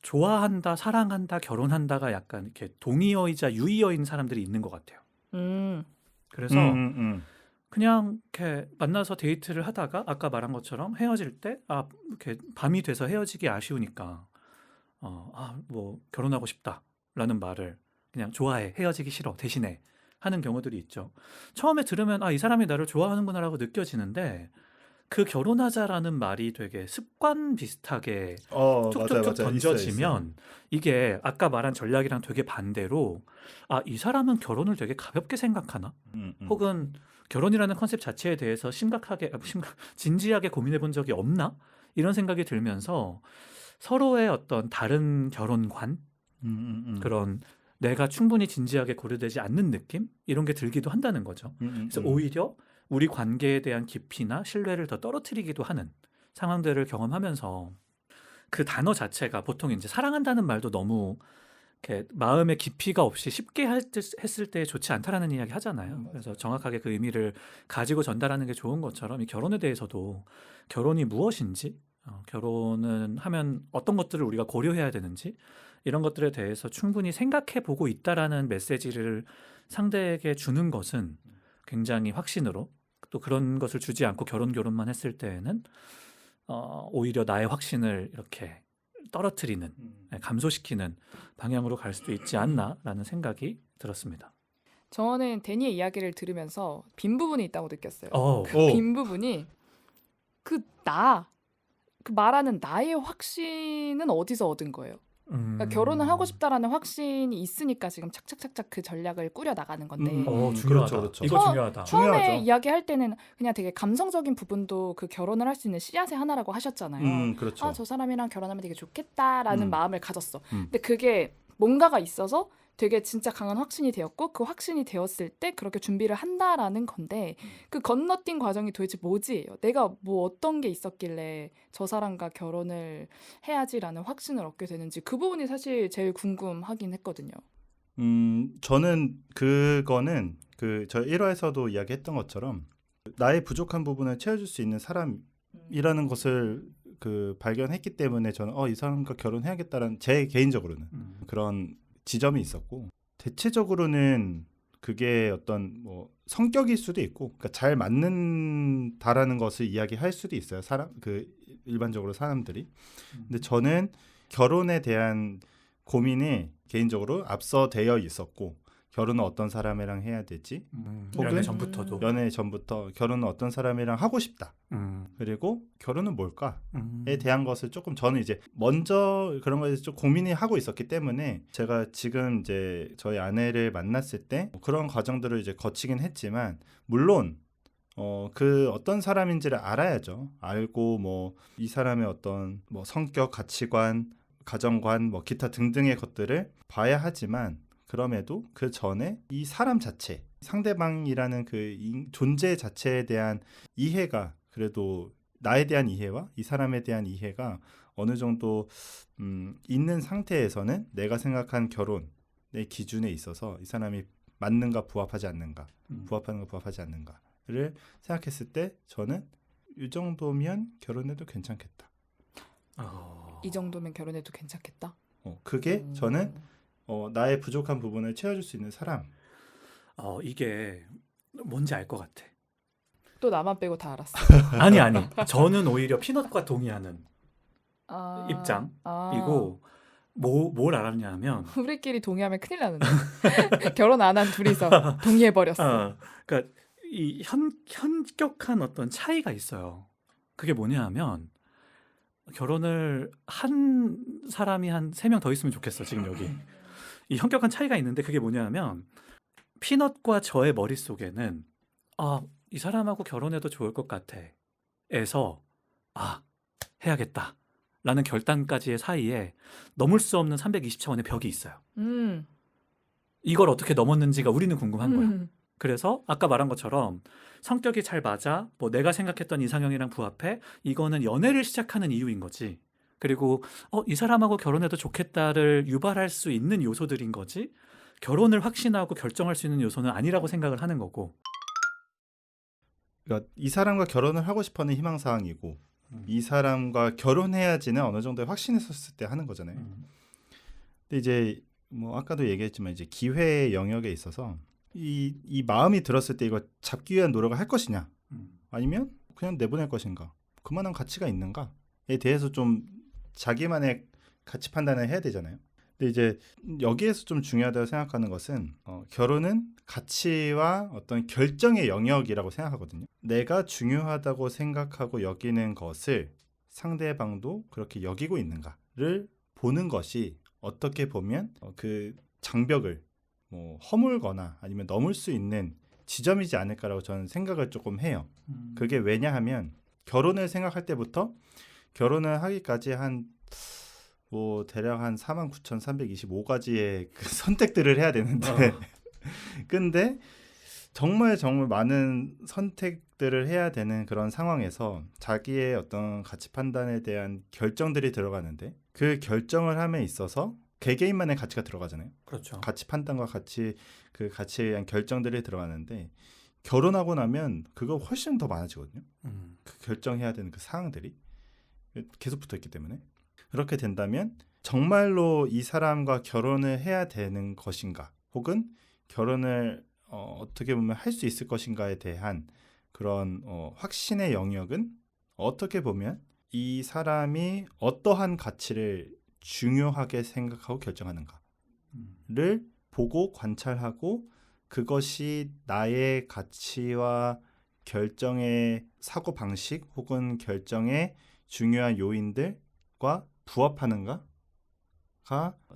좋아한다, 사랑한다, 결혼한다가 약간 이렇게 동의어이자 유의어인 사람들이 있는 것 같아요. 그래서 그냥 이렇게 만나서 데이트를 하다가 아까 말한 것처럼 헤어질 때 이렇게 밤이 돼서 헤어지기 아쉬우니까 뭐 결혼하고 싶다라는 말을 그냥 좋아해, 헤어지기 싫어 대신에 하는 경우들이 있죠. 처음에 들으면 이 사람이 나를 좋아하는구나라고 느껴지는데 그 결혼하자라는 말이 되게 습관 비슷하게 쭉쭉쭉 던져지면 이게 아까 말한 전략이랑 되게 반대로 이 사람은 결혼을 되게 가볍게 생각하나? 혹은 결혼이라는 컨셉 자체에 대해서 진지하게 고민해 본 적이 없나? 이런 생각이 들면서 서로의 어떤 다른 결혼관 그런 내가 충분히 진지하게 고려되지 않는 느낌? 이런 게 들기도 한다는 거죠. 그래서 오히려 우리 관계에 대한 깊이나 신뢰를 더 떨어뜨리기도 하는 상황들을 경험하면서 그 단어 자체가 보통 이제 사랑한다는 말도 너무 이렇게 마음의 깊이가 없이 쉽게 했을 때 좋지 않다라는 이야기 하잖아요. 그래서 정확하게 그 의미를 가지고 전달하는 게 좋은 것처럼 이 결혼에 대해서도 결혼이 무엇인지, 결혼은 하면 어떤 것들을 우리가 고려해야 되는지 이런 것들에 대해서 충분히 생각해 보고 있다라는 메시지를 상대에게 주는 것은 굉장히 확신으로 또 그런 것을 주지 않고 결혼만 했을 때에는 오히려 나의 확신을 이렇게 떨어뜨리는 감소시키는 방향으로 갈 수도 있지 않나라는 생각이 들었습니다. 저는 데니의 이야기를 들으면서 빈 부분이 있다고 느꼈어요. 빈 부분이 그 말하는 나의 확신은 어디서 얻은 거예요? 그러니까 결혼을 하고 싶다라는 확신이 있으니까 지금 착착착착 그 전략을 꾸려 나가는 건데 중요하다. 그렇죠. 이거 중요하다. 처음에 중요하죠. 이야기할 때는 그냥 되게 감성적인 부분도 그 결혼을 할 수 있는 씨앗의 하나라고 하셨잖아요. 그렇죠. 저 사람이랑 결혼하면 되게 좋겠다라는 마음을 가졌어. 음. 근데 그게 뭔가가 있어서 되게 진짜 강한 확신이 되었고 그 확신이 되었을 때 그렇게 준비를 한다라는 건데 그 건너뛴 과정이 도대체 뭐지? 내가 뭐 어떤 게 있었길래 저 사람과 결혼을 해야지라는 확신을 얻게 되는지 그 부분이 사실 제일 궁금하긴 했거든요. 저는 그거는 저 1화에서도 이야기했던 것처럼 나의 부족한 부분을 채워줄 수 있는 사람이라는 것을 발견했기 때문에 저는 이 사람과 결혼해야겠다라는 제 개인적으로는 그런 지점이 있었고 대체적으로는 그게 어떤 뭐 성격일 수도 있고 그러니까 잘 맞는다라는 것을 이야기할 수도 있어요. 일반적으로 사람들이. 근데 저는 결혼에 대한 고민이 개인적으로 앞서 되어 있었고 결혼은 어떤 사람이랑 해야 되지? 혹은 연애 전부터 결혼은 어떤 사람이랑 하고 싶다. 그리고 결혼은 뭘까에 대한 것을 조금 저는 이제 먼저 그런 거에 좀 고민이 하고 있었기 때문에 제가 지금 이제 저희 아내를 만났을 때 그런 과정들을 이제 거치긴 했지만 물론 그 어떤 사람인지를 알아야죠. 알고 뭐 이 사람의 어떤 뭐 성격, 가치관, 가정관, 뭐 기타 등등의 것들을 봐야 하지만 그럼에도 그 전에 이 사람 자체, 상대방이라는 그 존재 자체에 대한 이해가 그래도 나에 대한 이해와 이 사람에 대한 이해가 어느 정도 있는 상태에서는 내가 생각한 결혼의 기준에 있어서 이 사람이 맞는가 부합하지 않는가, 부합하는가 부합하지 않는가를 생각했을 때 저는 이 정도면 결혼해도 괜찮겠다. 이 정도면 결혼해도 괜찮겠다? 그게 저는 나의 부족한 부분을 채워줄 수 있는 사람. 이게 뭔지 알 것 같아. 또 나만 빼고 다 알았어. 아니. 저는 오히려 피넛과 동의하는 입장이고 뭘 알았냐면 우리끼리 동의하면 큰일 나는데. 결혼 안 한 둘이서 동의해버렸어. 그러니까 이 현격한 어떤 차이가 있어요. 그게 뭐냐면 결혼을 한 사람이 한 3명 더 있으면 좋겠어. 지금 여기. 이 현격한 차이가 있는데 그게 뭐냐면 피넛과 저의 머릿속에는 이 사람하고 결혼해도 좋을 것 같아 에서 해야겠다 라는 결단까지의 사이에 넘을 수 없는 320차원의 벽이 있어요. 이걸 어떻게 넘었는지가 우리는 궁금한 거야. 그래서 아까 말한 것처럼 성격이 잘 맞아 뭐 내가 생각했던 이상형이랑 부합해 이거는 연애를 시작하는 이유인 거지 그리고 이 사람하고 결혼해도 좋겠다를 유발할 수 있는 요소들인 거지 결혼을 확신하고 결정할 수 있는 요소는 아니라고 생각을 하는 거고. 그러니까 이 사람과 결혼을 하고 싶어하는 희망사항이고 음. 이 사람과 결혼해야지는 어느 정도 확신했었을 때 하는 거잖아요. 근데 이제 뭐 아까도 얘기했지만 이제 기회의 영역에 있어서 이 마음이 들었을 때 이거 잡기 위한 노력을 할 것이냐 아니면 그냥 내보낼 것인가 그만한 가치가 있는가에 대해서 좀 자기만의 가치 판단을 해야 되잖아요. 근데 이제 여기에서 좀 중요하다고 생각하는 것은 결혼은 가치와 어떤 결정의 영역이라고 생각하거든요. 내가 중요하다고 생각하고 여기는 것을 상대방도 그렇게 여기고 있는가를 보는 것이 어떻게 보면 그 장벽을 뭐 허물거나 아니면 넘을 수 있는 지점이지 않을까라고 저는 생각을 조금 해요. 그게 왜냐하면 결혼을 생각할 때부터 결혼을 하기까지 뭐 대략 한 49,325가지의 그 선택들을 해야 되는데 근데 정말 많은 선택들을 해야 되는 그런 상황에서 자기의 어떤 가치 판단에 대한 결정들이 들어가는데 그 결정을 함에 있어서 개개인만의 가치가 들어가잖아요. 그렇죠. 가치 판단과 그 가치에 대한 결정들이 들어가는데 결혼하고 나면 그거 훨씬 더 많아지거든요. 그 결정해야 되는 그 사항들이 계속 붙어있기 때문에 그렇게 된다면 정말로 이 사람과 결혼을 해야 되는 것인가 혹은 결혼을 어떻게 보면 할 수 있을 것인가에 대한 그런 확신의 영역은 어떻게 보면 이 사람이 어떠한 가치를 중요하게 생각하고 결정하는가를 보고 관찰하고 그것이 나의 가치와 결정의 사고방식 혹은 결정의 중요한 요인들과 부합하는가가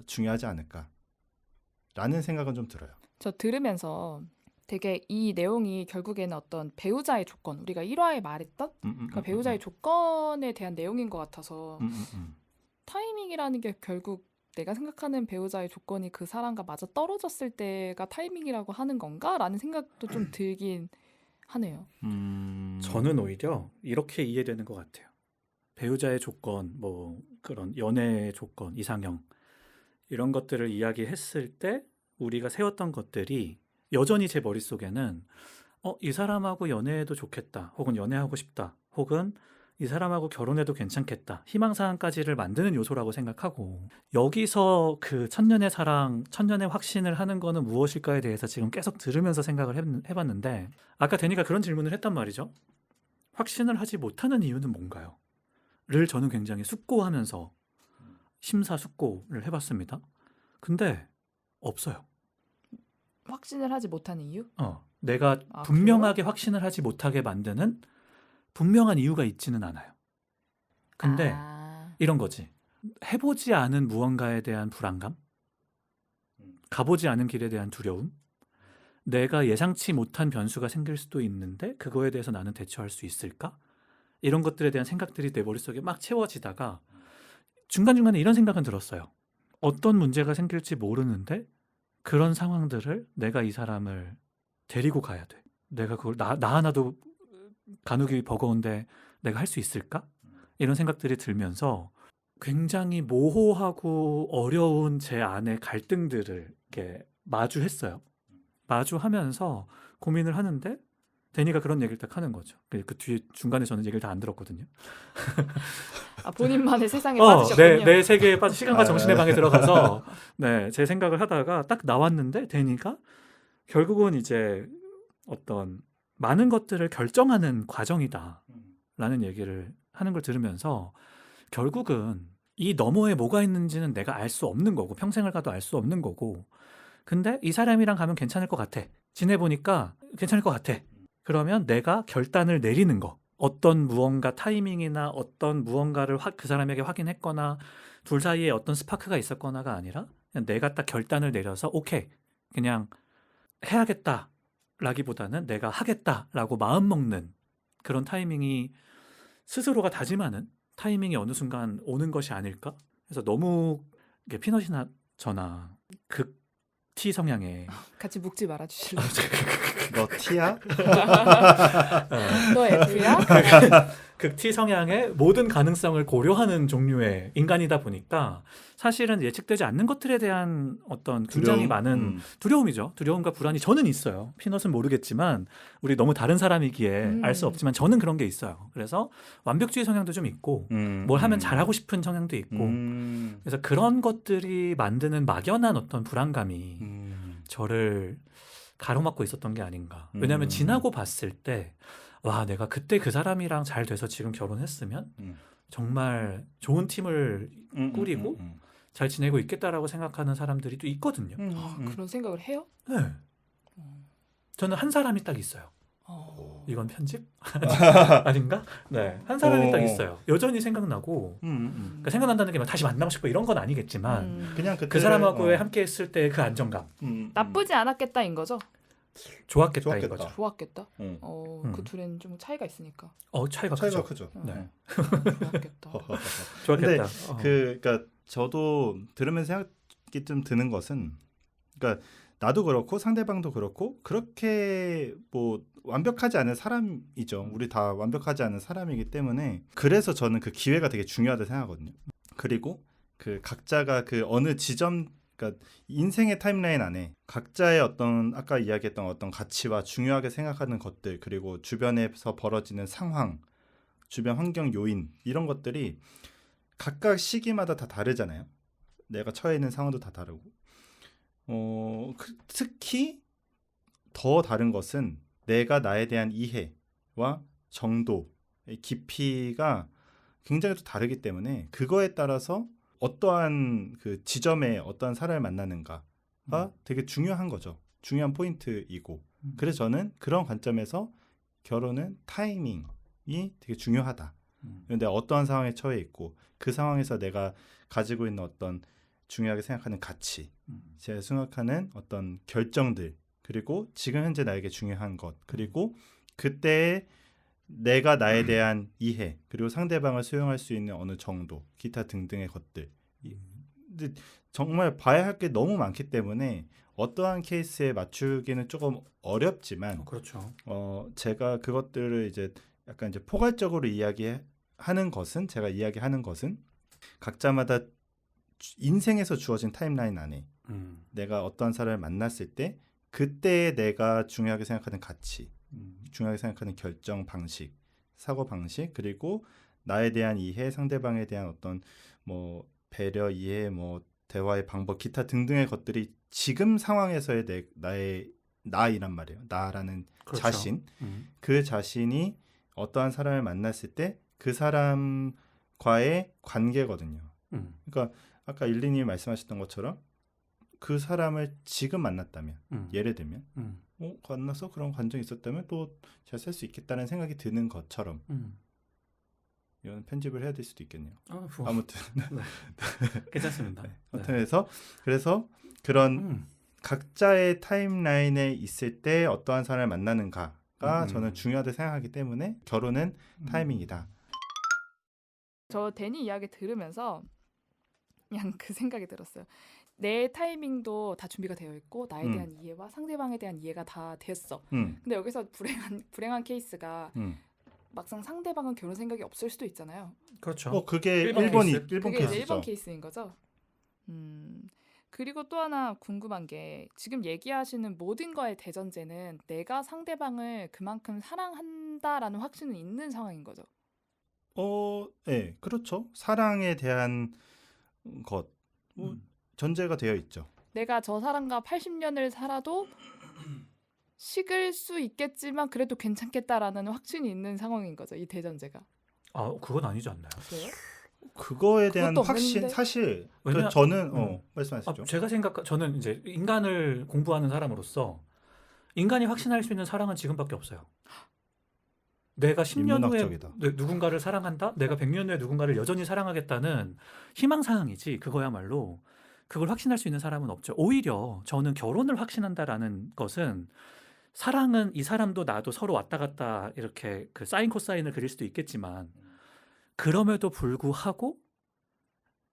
중요하지 않을까라는 생각은 좀 들어요. 저 들으면서 되게 이 내용이 결국에는 어떤 배우자의 조건, 우리가 1화에 말했던 그러니까 배우자의 조건에 대한 내용인 것 같아서 타이밍이라는 게 결국 내가 생각하는 배우자의 조건이 그 사람과 맞아 떨어졌을 때가 타이밍이라고 하는 건가라는 생각도 좀 들긴 하네요. 저는 오히려 이렇게 이해되는 것 같아요. 배우자의 조건, 뭐 그런 연애의 조건, 이상형 이런 것들을 이야기했을 때 우리가 세웠던 것들이 여전히 제 머릿속에는 이 사람하고 연애해도 좋겠다 혹은 연애하고 싶다 혹은 이 사람하고 결혼해도 괜찮겠다 희망사항까지를 만드는 요소라고 생각하고 여기서 그 천년의 사랑, 천년의 확신을 하는 거는 무엇일까에 대해서 지금 계속 들으면서 생각을 해봤는데 아까 데니가 그런 질문을 했단 말이죠. 확신을 하지 못하는 이유는 뭔가요? 를 저는 굉장히 숙고하면서 심사숙고를 해봤습니다. 근데 없어요. 확신을 하지 못하는 이유? 내가 아, 분명하게 확신을 하지 못하게 만드는 분명한 이유가 있지는 않아요. 근데 이런 거지. 해보지 않은 무언가에 대한 불안감, 가보지 않은 길에 대한 두려움, 내가 예상치 못한 변수가 생길 수도 있는데 그거에 대해서 나는 대처할 수 있을까? 이런 것들에 대한 생각들이 내 머릿속에 막 채워지다가 중간중간에 이런 생각은 들었어요. 어떤 문제가 생길지 모르는데 그런 상황들을 내가 이 사람을 데리고 가야 돼. 내가 그걸 나 하나도 가누기 버거운데 내가 할 수 있을까? 이런 생각들이 들면서 굉장히 모호하고 어려운 제 안의 갈등들을 이렇게 마주했어요. 마주하면서 고민을 하는데 데니가 그런 얘기를 딱 하는 거죠. 그 뒤에 중간에 저는 얘기를 다 안 들었거든요. 본인만의 세상에 빠지셨군요. 내 세계에 빠져 시간과 정신의 방에 들어가서 제 생각을 하다가 딱 나왔는데 데니가 결국은 이제 어떤 많은 것들을 결정하는 과정이다라는 얘기를 하는 걸 들으면서 결국은 이 너머에 뭐가 있는지는 내가 알 수 없는 거고 평생을 가도 알 수 없는 거고 근데 이 사람이랑 가면 괜찮을 것 같아. 지내보니까 괜찮을 것 같아. 그러면 내가 결단을 내리는 거. 어떤 무언가 타이밍이나 어떤 무언가를 그 사람에게 확인했거나 둘 사이에 어떤 스파크가 있었거나가 아니라 그냥 내가 딱 결단을 내려서 오케이 그냥 해야겠다 라기보다는 내가 하겠다라고 마음먹는 그런 타이밍이 스스로가 다짐하는 타이밍이 어느 순간 오는 것이 아닐까? 그래서 너무 피넛이나 저나 T 성향의 같이 묵지 말아 주실래요? 너 T야? 너 F야? 극 T 성향의 모든 가능성을 고려하는 종류의 인간이다 보니까 사실은 예측되지 않는 것들에 대한 어떤 굉장히 두려움? 많은 두려움이죠. 두려움과 불안이 저는 있어요. 피넛은 모르겠지만 우리 너무 다른 사람이기에 알 수 없지만 저는 그런 게 있어요. 그래서 완벽주의 성향도 좀 있고 뭘 하면 잘하고 싶은 성향도 있고 그래서 그런 것들이 만드는 막연한 어떤 불안감이 저를 가로막고 있었던 게 아닌가. 왜냐하면 지나고 봤을 때 와, 내가 그때 그 사람이랑 잘 돼서 지금 결혼했으면 정말 좋은 팀을 꾸리고 잘 지내고 있겠다라고 생각하는 사람들이 또 있거든요. 그런 생각을 해요? 네. 저는 한 사람이 딱 있어요. 어. 이건 편집? 아닌가? 네, 한 사람이 딱 있어요. 여전히 생각나고 그러니까 생각난다는 게 막 다시 만나고 싶고 이런 건 아니겠지만 그냥 그 사람하고의 함께 했을 때 그 안정감 나쁘지 않았겠다인 거죠? 좋았겠다 좋았겠다. 이거죠. 좋았겠다. 음. 그 둘에는 좀 차이가 있으니까. 차이가 차이가 크죠. 크죠. 네. 좋았겠다. 좋았겠다. 그러니까 저도 들으면서 생각이 좀 드는 것은, 그러니까 나도 그렇고 상대방도 그렇고 그렇게 뭐 완벽하지 않은 사람이죠. 우리 다 완벽하지 않은 사람이기 때문에 그래서 저는 그 기회가 되게 중요하다 생각하거든요. 그리고 그 각자가 그 어느 지점, 그러니까 인생의 타임라인 안에 각자의 어떤 아까 이야기했던 어떤 가치와 중요하게 생각하는 것들, 그리고 주변에서 벌어지는 상황, 주변 환경 요인, 이런 것들이 각각 시기마다 다 다르잖아요. 내가 처해 있는 상황도 다 다르고 특히 더 다른 것은 내가 나에 대한 이해와 정도의 깊이가 굉장히 또 다르기 때문에 그거에 따라서 어떠한 그 지점에 어떠한 사람을 만나는가가 되게 중요한 거죠. 중요한 포인트이고 그래서 저는 그런 관점에서 결혼은 타이밍이 되게 중요하다. 근데 어떠한 상황에 처해 있고 그 상황에서 내가 가지고 있는 어떤 중요하게 생각하는 가치, 제가 생각하는 어떤 결정들, 그리고 지금 현재 나에게 중요한 것, 그리고 그때의 내가 나에 대한 이해, 그리고 상대방을 수용할 수 있는 어느 정도, 기타 등등의 것들. 근데 정말 봐야 할 게 너무 많기 때문에 어떠한 케이스에 맞추기는 조금 어렵지만, 그렇죠. 제가 그것들을 이제 약간 이제 포괄적으로 이야기하는 것은, 제가 이야기하는 것은 각자마다 인생에서 주어진 타임라인 안에 내가 어떤 사람을 만났을 때 그때 내가 중요하게 생각하는 가치, 중요하게 생각하는 결정 방식, 사고 방식, 그리고 나에 대한 이해, 상대방에 대한 어떤 뭐 배려, 이해, 뭐 대화의 방법, 기타 등등의 것들이 지금 상황에서의 나의 나이란 말이에요. 나라는 그렇죠. 자신, 그 자신이 어떠한 사람을 만났을 때 그 사람과의 관계거든요. 그러니까 아까 일리님이 말씀하셨던 것처럼 그 사람을 지금 만났다면, 예를 들면 만나서 그런 감정이 있었다면 또 잘 살 수 있겠다는 생각이 드는 것처럼 이건 편집을 해야 될 수도 있겠네요. 아무튼 네. 괜찮습니다. 아무튼 그래서 그런 각자의 타임라인에 있을 때 어떠한 사람을 만나는가가 저는 중요하다고 생각하기 때문에 결혼은 타이밍이다. 저 데니 이야기 들으면서 그냥 그 생각이 들었어요. 내 타이밍도 다 준비가 되어 있고 나에 대한 이해와 상대방에 대한 이해가 다 됐어. 근데 여기서 불행한 케이스가 막상 상대방은 결혼 생각이 없을 수도 있잖아요. 그렇죠. 그게 일본 일본 케이스? 그게 케이스죠. 이제 일본 케이스인 거죠. 그리고 또 하나 궁금한 게 지금 얘기하시는 모든 거의 대전제는 내가 상대방을 그만큼 사랑한다라는 확신은 있는 상황인 거죠. 네, 그렇죠. 사랑에 대한 것 전제가 되어 있죠. 내가 저 사람과 80년을 살아도 식을 수 있겠지만 그래도 괜찮겠다라는 확신이 있는 상황인 거죠. 이 대전제가. 그건 아니지 않나요? 그래요? 그거에 대한 그것도 확신, 없는데? 사실 왜냐- 저는 말씀하시죠. 저는 이제 인간을 공부하는 사람으로서 인간이 확신할 수 있는 사랑은 지금밖에 없어요. 내가 10년 후에 인문학적이다. 누군가를 사랑한다? 내가 100년 후에 누군가를 여전히 사랑하겠다는 희망사항이지 그거야말로 그걸 확신할 수 있는 사람은 없죠. 오히려 저는 결혼을 확신한다라는 것은 사랑은 이 사람도 나도 서로 왔다 갔다 이렇게 그 사인 코사인을 그릴 수도 있겠지만 그럼에도 불구하고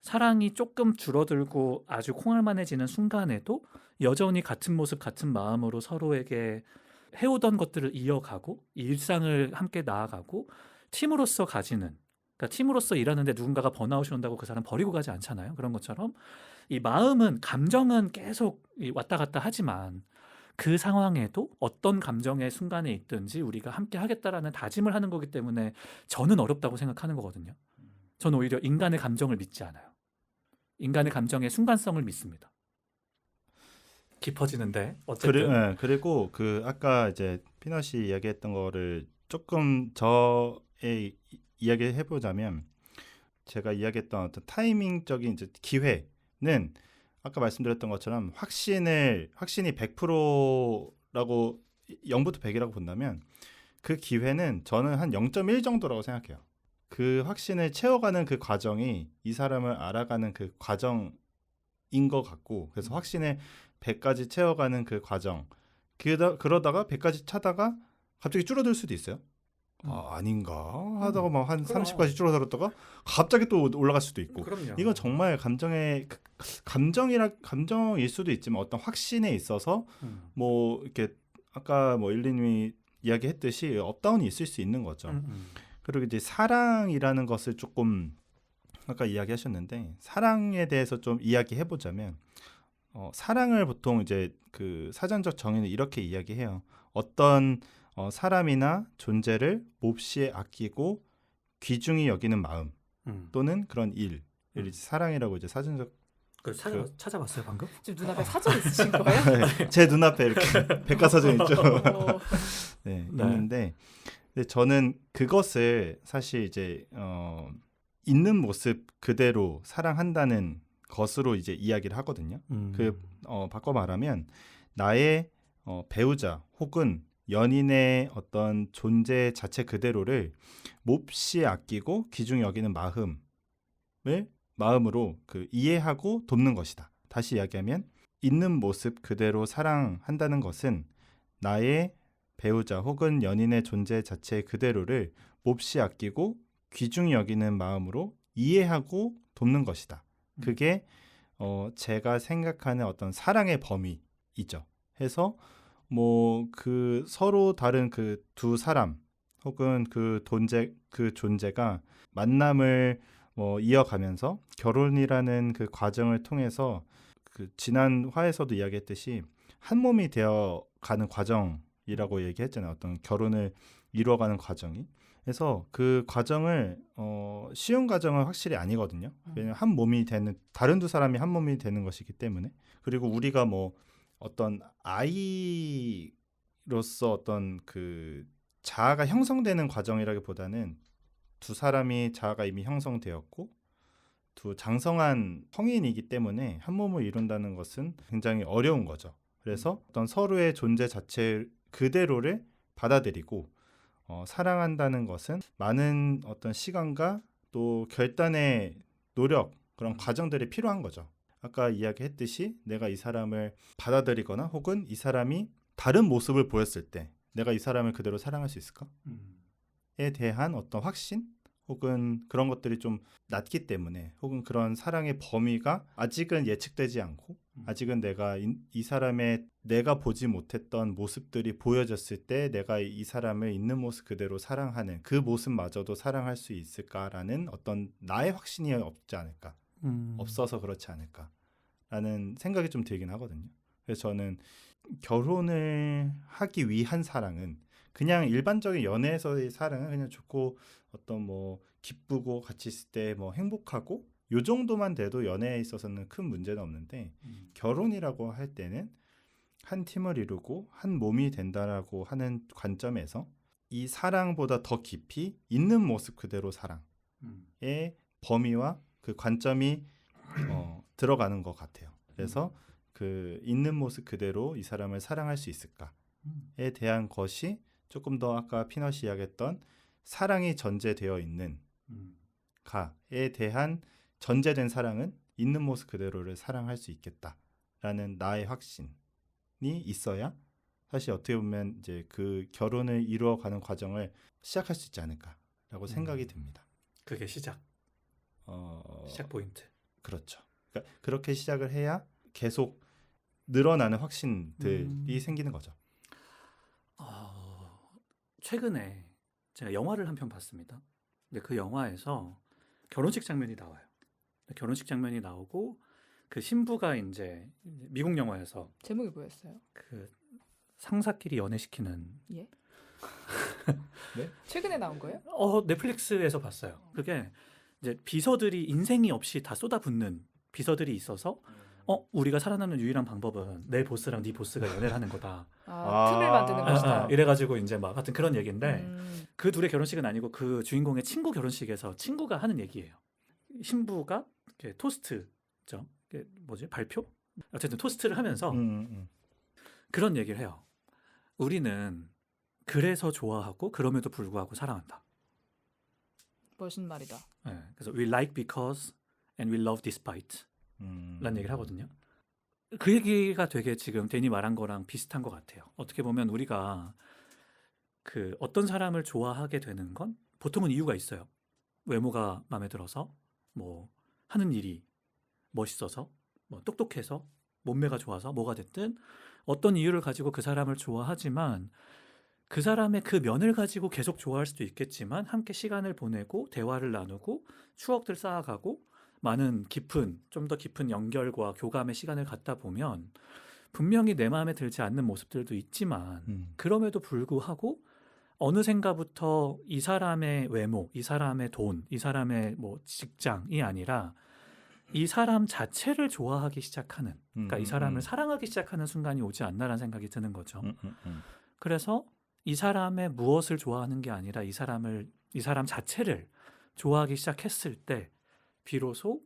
사랑이 조금 줄어들고 아주 콩알만해지는 순간에도 여전히 같은 모습, 같은 마음으로 서로에게 해오던 것들을 이어가고 일상을 함께 나아가고 팀으로서 가지는 그러니까 팀으로서 일하는데 누군가가 번아웃이 온다고 그 사람 버리고 가지 않잖아요. 그런 것처럼 이 마음은 감정은 계속 왔다 갔다 하지만 그 상황에도 어떤 감정의 순간에 있든지 우리가 함께 하겠다라는 다짐을 하는 거기 때문에 저는 어렵다고 생각하는 거거든요. 저는 오히려 인간의 감정을 믿지 않아요. 인간의 감정의 순간성을 믿습니다. 깊어지는데 어쨌든 그리고 그 아까 이제 피넛이 이야기했던 거를 조금 저의 이야기 해보자면 제가 이야기했던 어떤 타이밍적인 이제 기회는 아까 말씀드렸던 것처럼 확신이 100%라고 0부터 100이라고 본다면 그 기회는 저는 한 0.1 정도라고 생각해요. 그 확신을 채워가는 그 과정이 이 사람을 알아가는 그 과정인 것 같고 그래서 확신을 100까지 채워가는 그 과정 그러다가 100까지 차다가 갑자기 줄어들 수도 있어요. 아닌가 하다가 막 한 30까지 줄어들었다가 갑자기 또 올라갈 수도 있고 그럼요. 이건 정말 감정일 수도 있지만 어떤 확신에 있어서 뭐 이렇게 아까 뭐 일리님이 이야기했듯이 업다운이 있을 수 있는 거죠. 그리고 이제 사랑이라는 것을 조금 아까 이야기하셨는데 사랑에 대해서 좀 이야기해보자면 사랑을 보통 이제 그 사전적 정의는 이렇게 이야기해요. 어떤 사람이나 존재를 몹시 아끼고 귀중히 여기는 마음 또는 그런 일을 이제 사랑이라고 이제 사전적 찾아봤어요 방금? 지금 눈앞에 사전 있으신 거예요? 제 눈앞에 이렇게 백과사전 있죠. 어, 네, 네. 있는데 근데 저는 그것을 사실 이제 있는 모습 그대로 사랑한다는 것으로 이제 이야기를 하거든요. 바꿔 말하면 나의 배우자 혹은 연인의 어떤 존재 자체 그대로를 몹시 아끼고 귀중히 여기는 마음으로 그 이해하고 돕는 것이다. 다시 이야기하면 있는 모습 그대로 사랑한다는 것은 나의 배우자 혹은 연인의 존재 자체 그대로를 몹시 아끼고 귀중히 여기는 마음으로 이해하고 돕는 것이다. 그게 제가 생각하는 어떤 사랑의 범위이죠. 해서 뭐 그 서로 다른 그 두 사람 혹은 그 존재가 만남을 이어가면서 결혼이라는 그 과정을 통해서 그 지난 화에서도 이야기했듯이 한 몸이 되어 가는 과정이라고 얘기했잖아요. 어떤 결혼을 이루어가는 과정이. 그래서 그 과정을 쉬운 과정은 확실히 아니거든요. 왜냐하면 한 몸이 되는 다른 두 사람이 한 몸이 되는 것이기 때문에. 그리고 우리가 뭐 어떤 아이로서 어떤 그 자아가 형성되는 과정이라기보다는 두 사람이 자아가 이미 형성되었고 두 장성한 성인이기 때문에 한 몸을 이룬다는 것은 굉장히 어려운 거죠. 그래서 어떤 서로의 존재 자체 그대로를 받아들이고 사랑한다는 것은 많은 어떤 시간과 또 결단의 노력 그런 과정들이 필요한 거죠. 아까 이야기했듯이 내가 이 사람을 받아들이거나 혹은 이 사람이 다른 모습을 보였을 때 내가 이 사람을 그대로 사랑할 수 있을까?에 대한 어떤 확신 혹은 그런 것들이 좀 낮기 때문에 혹은 그런 사랑의 범위가 아직은 예측되지 않고 아직은 내가 이 사람의 내가 보지 못했던 모습들이 보여졌을 때 내가 이 사람을 있는 모습 그대로 사랑하는 그 모습마저도 사랑할 수 있을까라는 어떤 나의 확신이 없지 않을까 없어서 그렇지 않을까라는 생각이 좀 들긴 하거든요. 그래서 저는 결혼을 하기 위한 사랑은 그냥 일반적인 연애에서의 사랑은 그냥 좋고 어떤 뭐 기쁘고 같이 있을 때 뭐 행복하고 요 정도만 돼도 연애에 있어서는 큰 문제는 없는데 결혼이라고 할 때는 한 팀을 이루고 한 몸이 된다라고 하는 관점에서 이 사랑보다 더 깊이 있는 모습 그대로 사랑의 범위와 그 관점이 들어가는 것 같아요. 그래서 그 있는 모습 그대로 이 사람을 사랑할 수 있을까에 대한 것이 조금 더 아까 피넛이 이야기했던 사랑이 전제되어 있는 가에 대한 전제된 사랑은 있는 모습 그대로를 사랑할 수 있겠다라는 나의 확신이 있어야 사실 어떻게 보면 이제 그 결혼을 이루어가는 과정을 시작할 수 있지 않을까라고 생각이 듭니다. 그게 시작 포인트. 그렇죠. 그러니까 그렇게 시작을 해야 계속 늘어나는 확신들이 생기는 거죠. 최근에 제가 영화를 한 편 봤습니다. 근데 그 영화에서 결혼식 장면이 나와요. 결혼식 장면이 나오고 그 신부가 이제 미국 영화에서 제목이 뭐였어요? 그 상사끼리 연애시키는 예? 네? 최근에 나온 거예요? 넷플릭스에서 봤어요. 그게 이제 비서들이 인생이 없이 다 쏟아붓는 비서들이 있어서 우리가 살아남는 유일한 방법은 내 보스랑 네 보스가 연애를 하는 거다. 틈을 만드는 것이다. 이래가지고 이제 막 하여튼 그런 얘기인데 음. 그 둘의 결혼식은 아니고 그 주인공의 친구 결혼식에서 친구가 하는 얘기예요. 신부가 이렇게 토스트죠. 이게 뭐지? 발표? 어쨌든 토스트를 하면서 그런 얘기를 해요. 우리는 그래서 좋아하고 그럼에도 불구하고 사랑한다. 멋있는 말이다. 네, 그래서 we like because and we love despite 라는 얘기를 하거든요. 그 얘기가 되게 지금 데니 말한 거랑 비슷한 것 같아요. 어떻게 보면 우리가 그 어떤 사람을 좋아하게 되는 건 보통은 이유가 있어요. 외모가 마음에 들어서, 뭐 하는 일이 멋있어서, 뭐 똑똑해서, 몸매가 좋아서, 뭐가 됐든 어떤 이유를 가지고 그 사람을 좋아하지만 그 사람의 그 면을 가지고 계속 좋아할 수도 있겠지만 함께 시간을 보내고 대화를 나누고 추억들 쌓아가고 많은 깊은, 좀 더 깊은 연결과 교감의 시간을 갖다 보면 분명히 내 마음에 들지 않는 모습들도 있지만 그럼에도 불구하고 어느샌가부터 이 사람의 외모, 이 사람의 돈, 이 사람의 뭐 직장이 아니라 이 사람 자체를 좋아하기 시작하는, 그러니까 이 사람을 사랑하기 시작하는 순간이 오지 않나라는 생각이 드는 거죠. 그래서 이 사람의 무엇을 좋아하는 게 아니라 이 사람 자체를 좋아하기 시작했을 때 비로소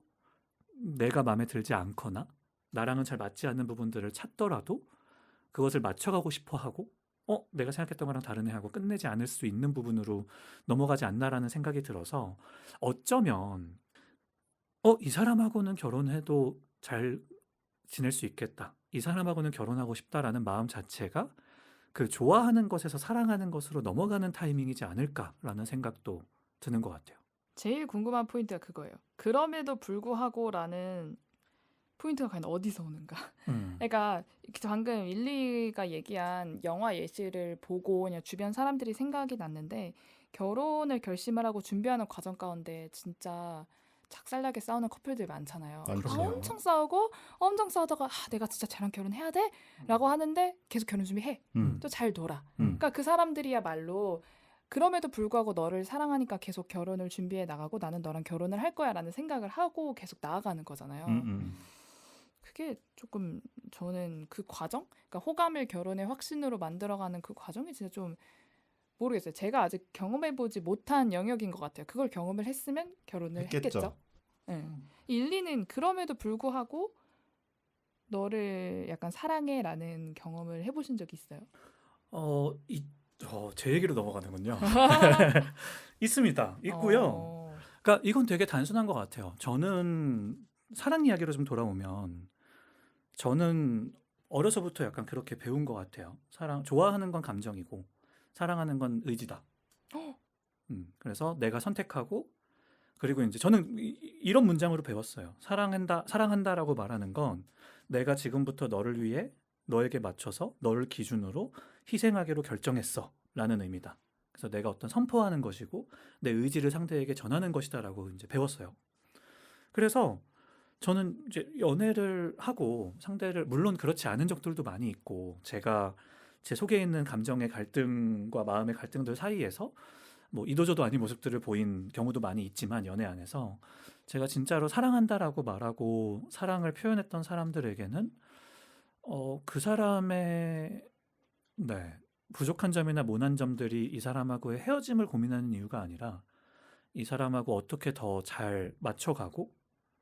내가 마음에 들지 않거나 나랑은 잘 맞지 않는 부분들을 찾더라도 그것을 맞춰가고 싶어 하고 내가 생각했던 거랑 다르네 하고 끝내지 않을 수 있는 부분으로 넘어가지 않나라는 생각이 들어서 어쩌면 이 사람하고는 결혼해도 잘 지낼 수 있겠다. 이 사람하고는 결혼하고 싶다라는 마음 자체가 그 좋아하는 것에서 사랑하는 것으로 넘어가는 타이밍이지 않을까라는 생각도 드는 것 같아요. 제일 궁금한 포인트가 그거예요. 그럼에도 불구하고라는 포인트가 과연 어디서 오는가? 그러니까 방금 일리가 얘기한 영화 예시를 보고 그냥 주변 사람들이 생각이 났는데 결혼을 결심을 하고 준비하는 과정 가운데 진짜 작살나게 싸우는 커플들 많잖아요. 많죠. 엄청 싸우고 엄청 싸우다가 내가 진짜 쟤랑 결혼해야 돼? 라고 하는데 계속 결혼 준비해. 또 잘 놀아. 그러니까 그 사람들이야말로 그럼에도 불구하고 너를 사랑하니까 계속 결혼을 준비해 나가고 나는 너랑 결혼을 할 거야 라는 생각을 하고 계속 나아가는 거잖아요. 그게 조금 저는 그 과정? 그러니까 호감을 결혼의 확신으로 만들어가는 그 과정이 진짜 좀 모르겠어요. 제가 아직 경험해보지 못한 영역인 것 같아요. 그걸 경험을 했으면 결혼을 했겠죠. 네. 일리는 그럼에도 불구하고 너를 약간 사랑해라는 경험을 해보신 적이 있어요? 제 얘기로 넘어가는군요. 있습니다. 있고요. 그러니까 이건 되게 단순한 것 같아요. 저는 사랑 이야기로 좀 돌아오면 저는 어려서부터 약간 그렇게 배운 것 같아요. 좋아하는 건 감정이고 사랑하는 건 의지다. 그래서 내가 선택하고 그리고 이제 저는 이런 문장으로 배웠어요. 사랑한다라고 말하는 건 내가 지금부터 너를 위해 너에게 맞춰서 너를 기준으로 희생하기로 결정했어 라는 의미다. 그래서 내가 어떤 선포하는 것이고 내 의지를 상대에게 전하는 것이다라고 이제 배웠어요. 그래서 저는 이제 연애를 하고 상대를 물론 그렇지 않은 적들도 많이 있고 제가 제 속에 있는 감정의 갈등과 마음의 갈등들 사이에서 뭐 이도저도 아닌 모습들을 보인 경우도 많이 있지만 연애 안에서 제가 진짜로 사랑한다라고 말하고 사랑을 표현했던 사람들에게는 그 사람의 부족한 점이나 모난 점들이 이 사람하고의 헤어짐을 고민하는 이유가 아니라 이 사람하고 어떻게 더 잘 맞춰가고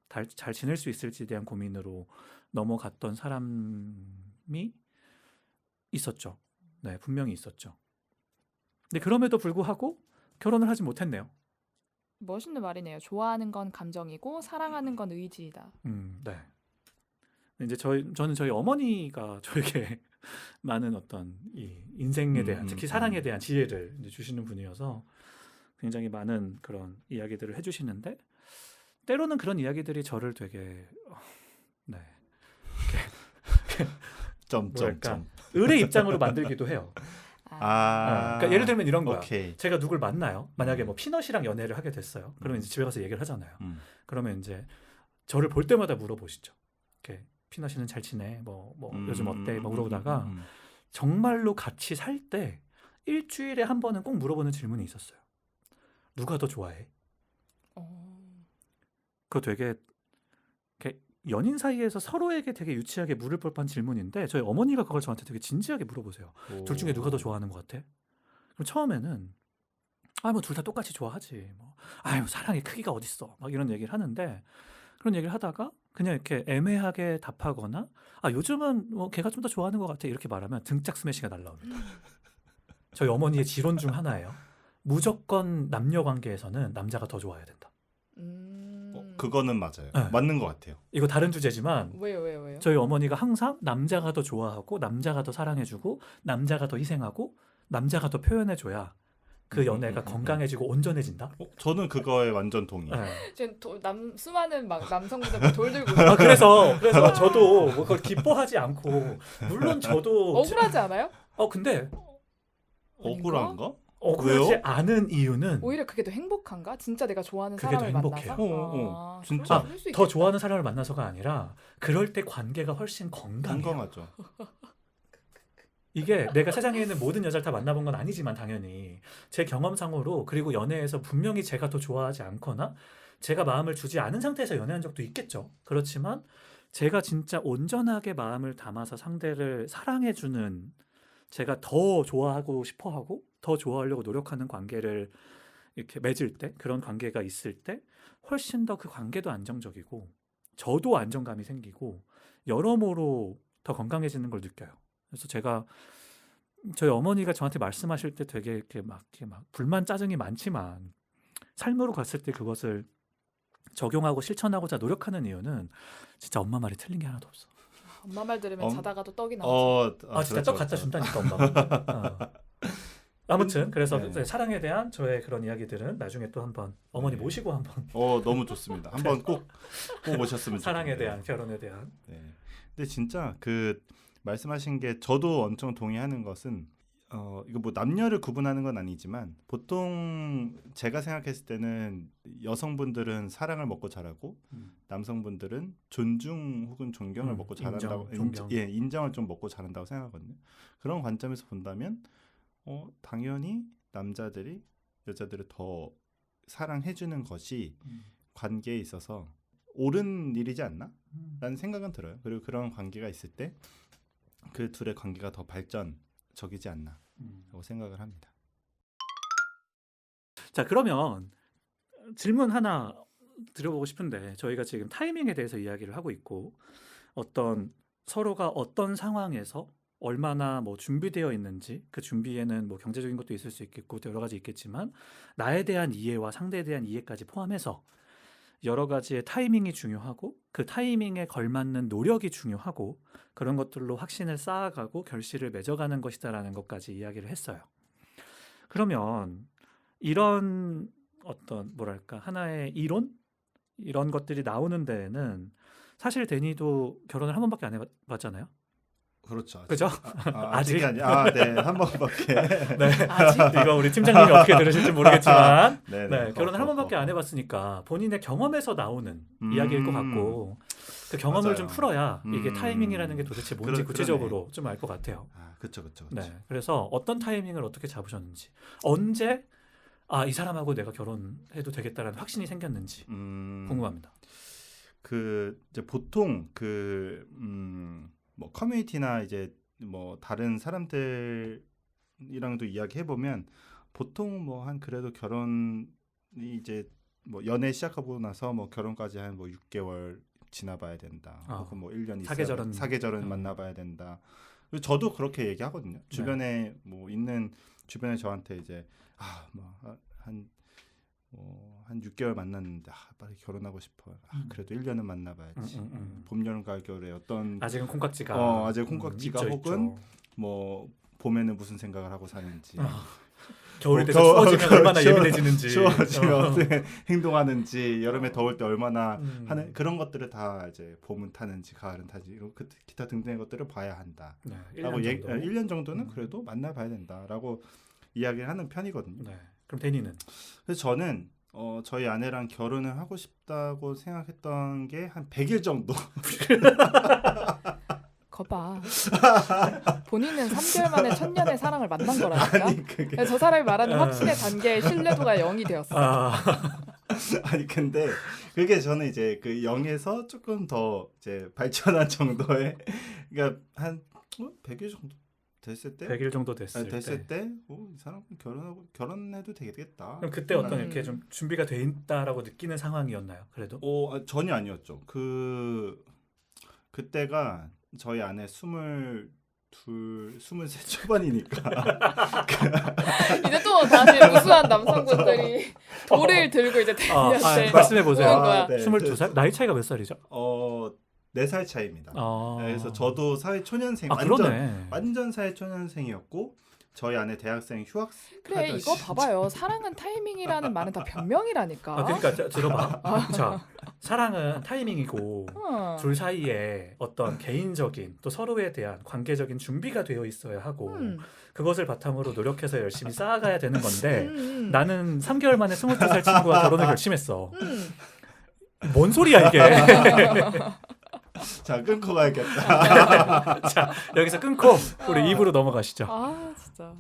잘 지낼 수 있을지에 대한 고민으로 넘어갔던 사람이 있었죠. 네, 분명히 있었죠. 근데 그럼에도 불구하고 결혼을 하지 못했네요. 멋있는 말이네요. 좋아하는 건 감정이고 사랑하는 건 의지이다. 네. 이제 저는 저희 어머니가 저에게 많은 어떤 이 인생에 대한 특히 사랑에 대한 지혜를 이제 주시는 분이어서 굉장히 많은 그런 이야기들을 해주시는데 때로는 그런 이야기들이 저를 되게 네. 점점점. 을의 입장으로 만들기도 해요. 그러니까 예를 들면 이런 거야. 오케이. 제가 누굴 만나요. 만약에 뭐 피넛이랑 연애를 하게 됐어요. 그러면 이제 집에 가서 얘기를 하잖아요. 그러면 이제 저를 볼 때마다 물어보시죠. 이렇게 피넛이는 잘 지내? 뭐 요즘 어때? 막 물어보다가 정말로 같이 살 때 일주일에 한 번은 꼭 물어보는 질문이 있었어요. 누가 더 좋아해? 그거 되게 이렇게 연인 사이에서 서로에게 되게 유치하게 물을 법한 질문인데 저희 어머니가 그걸 저한테 되게 진지하게 물어보세요. 둘 중에 누가 더 좋아하는 것 같아? 그럼 처음에는 뭐 둘 다 똑같이 좋아하지. 뭐 아유 사랑의 크기가 어딨어. 막 이런 얘기를 하는데 그런 얘기를 하다가 그냥 이렇게 애매하게 답하거나 요즘은 뭐 걔가 좀 더 좋아하는 것 같아 이렇게 말하면 등짝 스매시가 날라옵니다. 저희 어머니의 지론 중 하나예요. 무조건 남녀 관계에서는 남자가 더 좋아야 된다. 그거는 맞아요. 네. 맞는 것 같아요. 이거 다른 주제지만 왜요? 저희 어머니가 항상 남자가 더 좋아하고 남자가 더 사랑해주고 남자가 더 희생하고 남자가 더 표현해줘야 그 연애가 건강해지고 온전해진다. 저는 그거에 완전 동의. 네. 지금 수많은 막 남성분들 돌 들고 있어요. 그래서 저도 뭐 그걸 기뻐하지 않고 물론 저도 억울하지 않아요? 근데 억울한가? 억울하지 왜요? 않은 이유는 오히려 그게 더 행복한가? 진짜 내가 좋아하는 그게 더 사람을 행복해요. 만나서? 진짜. 그럴 수 더 있겠다. 좋아하는 사람을 만나서가 아니라 그럴 때 관계가 훨씬 건강해요. 건강하죠. 이게 내가 세상에 있는 모든 여자를 다 만나본 건 아니지만 당연히 제 경험상으로 그리고 연애에서 분명히 제가 더 좋아하지 않거나 제가 마음을 주지 않은 상태에서 연애한 적도 있겠죠. 그렇지만 제가 진짜 온전하게 마음을 담아서 상대를 사랑해주는 제가 더 좋아하고 싶어하고 더 좋아하려고 노력하는 관계를 이렇게 맺을 때 그런 관계가 있을 때 훨씬 더 그 관계도 안정적이고 저도 안정감이 생기고 여러모로 더 건강해지는 걸 느껴요. 그래서 제가 저희 어머니가 저한테 말씀하실 때 되게 이렇게 막 불만 짜증이 많지만 삶으로 갔을 때 그것을 적용하고 실천하고자 노력하는 이유는 진짜 엄마 말이 틀린 게 하나도 없어. 엄마 말 들으면 자다가도 떡이 나오지. 진짜 떡 갖다 준다니까 엄마가. 아무튼 그래서 네. 사랑에 대한 저의 그런 이야기들은 나중에 또 한번 어머니 모시고 한번 너무 좋습니다. 한번 꼭 오셨으면 좋겠네요. 사랑에 대한 결혼에 대한. 네. 근데 진짜 그 말씀하신 게 저도 엄청 동의하는 것은 이거 뭐 남녀를 구분하는 건 아니지만 보통 제가 생각했을 때는 여성분들은 사랑을 먹고 자라고 남성분들은 존중 혹은 존경을 먹고 자란다고 인정을 좀 먹고 자란다고 생각하거든요. 그런 관점에서 본다면 당연히 남자들이 여자들을 더 사랑해주는 것이 관계에 있어서 옳은 일이지 않나? 라는 생각은 들어요. 그리고 그런 관계가 있을 때 그 둘의 관계가 더 발전적이지 않나 라고 생각을 합니다. 자, 그러면 질문 하나 드려보고 싶은데 저희가 지금 타이밍에 대해서 이야기를 하고 있고 서로가 어떤 상황에서 얼마나 뭐 준비되어 있는지 그 준비에는 뭐 경제적인 것도 있을 수 있겠고 여러 가지 있겠지만 나에 대한 이해와 상대에 대한 이해까지 포함해서 여러 가지의 타이밍이 중요하고 그 타이밍에 걸맞는 노력이 중요하고 그런 것들로 확신을 쌓아가고 결실을 맺어가는 것이다라는 것까지 이야기를 했어요. 그러면 이런 뭐랄까 하나의 이론? 이런 것들이 나오는 데에는 사실 데니도 결혼을 한 번밖에 안 해봤잖아요. 그렇죠. 그죠? 아직이 아니야. 네, 한 번밖에. 네, 아직 이거 우리 팀장님이 어떻게 들으실지 모르겠지만, 네, 결혼을 한 번밖에 안 해봤으니까 본인의 경험에서 나오는 이야기일 것 같고, 그 경험을 맞아요. 좀 풀어야 이게 타이밍이라는 게 도대체 뭔지 구체적으로 좀 알 것 같아요. 그렇죠. 네, 그래서 어떤 타이밍을 어떻게 잡으셨는지, 언제 이 사람하고 내가 결혼해도 되겠다라는 확신이 생겼는지 궁금합니다. 이제 보통 뭐 커뮤니티나 이제 뭐 다른 사람들이랑도 이야기해 보면 보통 뭐 한 그래도 결혼이 이제 뭐 연애 시작하고 나서 뭐 결혼까지 한 뭐 6개월 지나봐야 된다. 혹은 뭐 1년 사계절은 만나봐야 된다. 그리고 저도 그렇게 얘기하거든요. 주변에 뭐 있는 주변에 저한테 이제 한 6개월 만났는데 빨리 결혼하고 싶어. 그래도 1년은 만나봐야지. 봄, 여름, 가을, 겨울에 아직은 콩깍지가 아직 콩깍지가 혹은 뭐 봄에는 무슨 생각을 하고 사는지 겨울이 돼서 겨울- 추워지면 얼마나 추워- 예민해지는지. 추워지면 어. 어떻게 행동하는지, 여름에 더울 때 얼마나 음. 하는 그런 것들을 다 이제 봄은 타는지 가을은 타는지 이런 기타 등등의 것들을 봐야 한다. 네, 라고 1년 정도. 1년 정도는 음. 그래도 만나봐야 된다라고 이야기를 하는 편이거든요. 네. 그럼 데니는 그래서 저는 저희 아내랑 결혼을 하고 싶다고 생각했던 게 한 100일 정도. 거봐. 본인은 3개월 만에 천년의 사랑을 만난 거라니까. 아니 그게 그래서 저 사람이 말하는 어. 확신의 단계의 신뢰도가 0이 되었어. 아, 아니 근데 그게 저는 이제 그 0에서 조금 더 이제 발전한 정도의 그러니까 한 100일 정도 됐을 때 100일 정도 됐을 됐을 때. 때 이 사람 결혼해도 되겠다. 그럼 그때 어떤 음. 이렇게 좀 준비가 돼 있다라고 느끼는 상황이었나요? 그래도? 전혀 아니었죠. 그때가 저희 아내 23 초반이니까 이제 또 다시 무수한 남성분들이 돌을 들고 이제 데니한테 말씀해 보세요. 오는 거야. 네. 22살? 나이 차이가 몇 살이죠? 4살 차이입니다. 아. 그래서 저도 사회 초년생 아, 그러네. 완전 사회 초년생이었고 저희 아내 대학생 휴학 그래 하던 이거 시- 봐봐요. 사랑은 타이밍이라는 말은 다 변명이라니까. 아, 그러니까 들어봐. 자, 사랑은 타이밍이고 어. 둘 사이에 어떤 개인적인 또 서로에 대한 관계적인 준비가 되어 있어야 하고 그것을 바탕으로 노력해서 열심히 쌓아가야 되는 건데 나는 3개월 만에 22살 친구와 결혼을 결심했어. 뭔 소리야 이게? 자 끊고 가야겠다. 자, 여기서 끊고 우리 입으로 넘어가시죠. 아 진짜.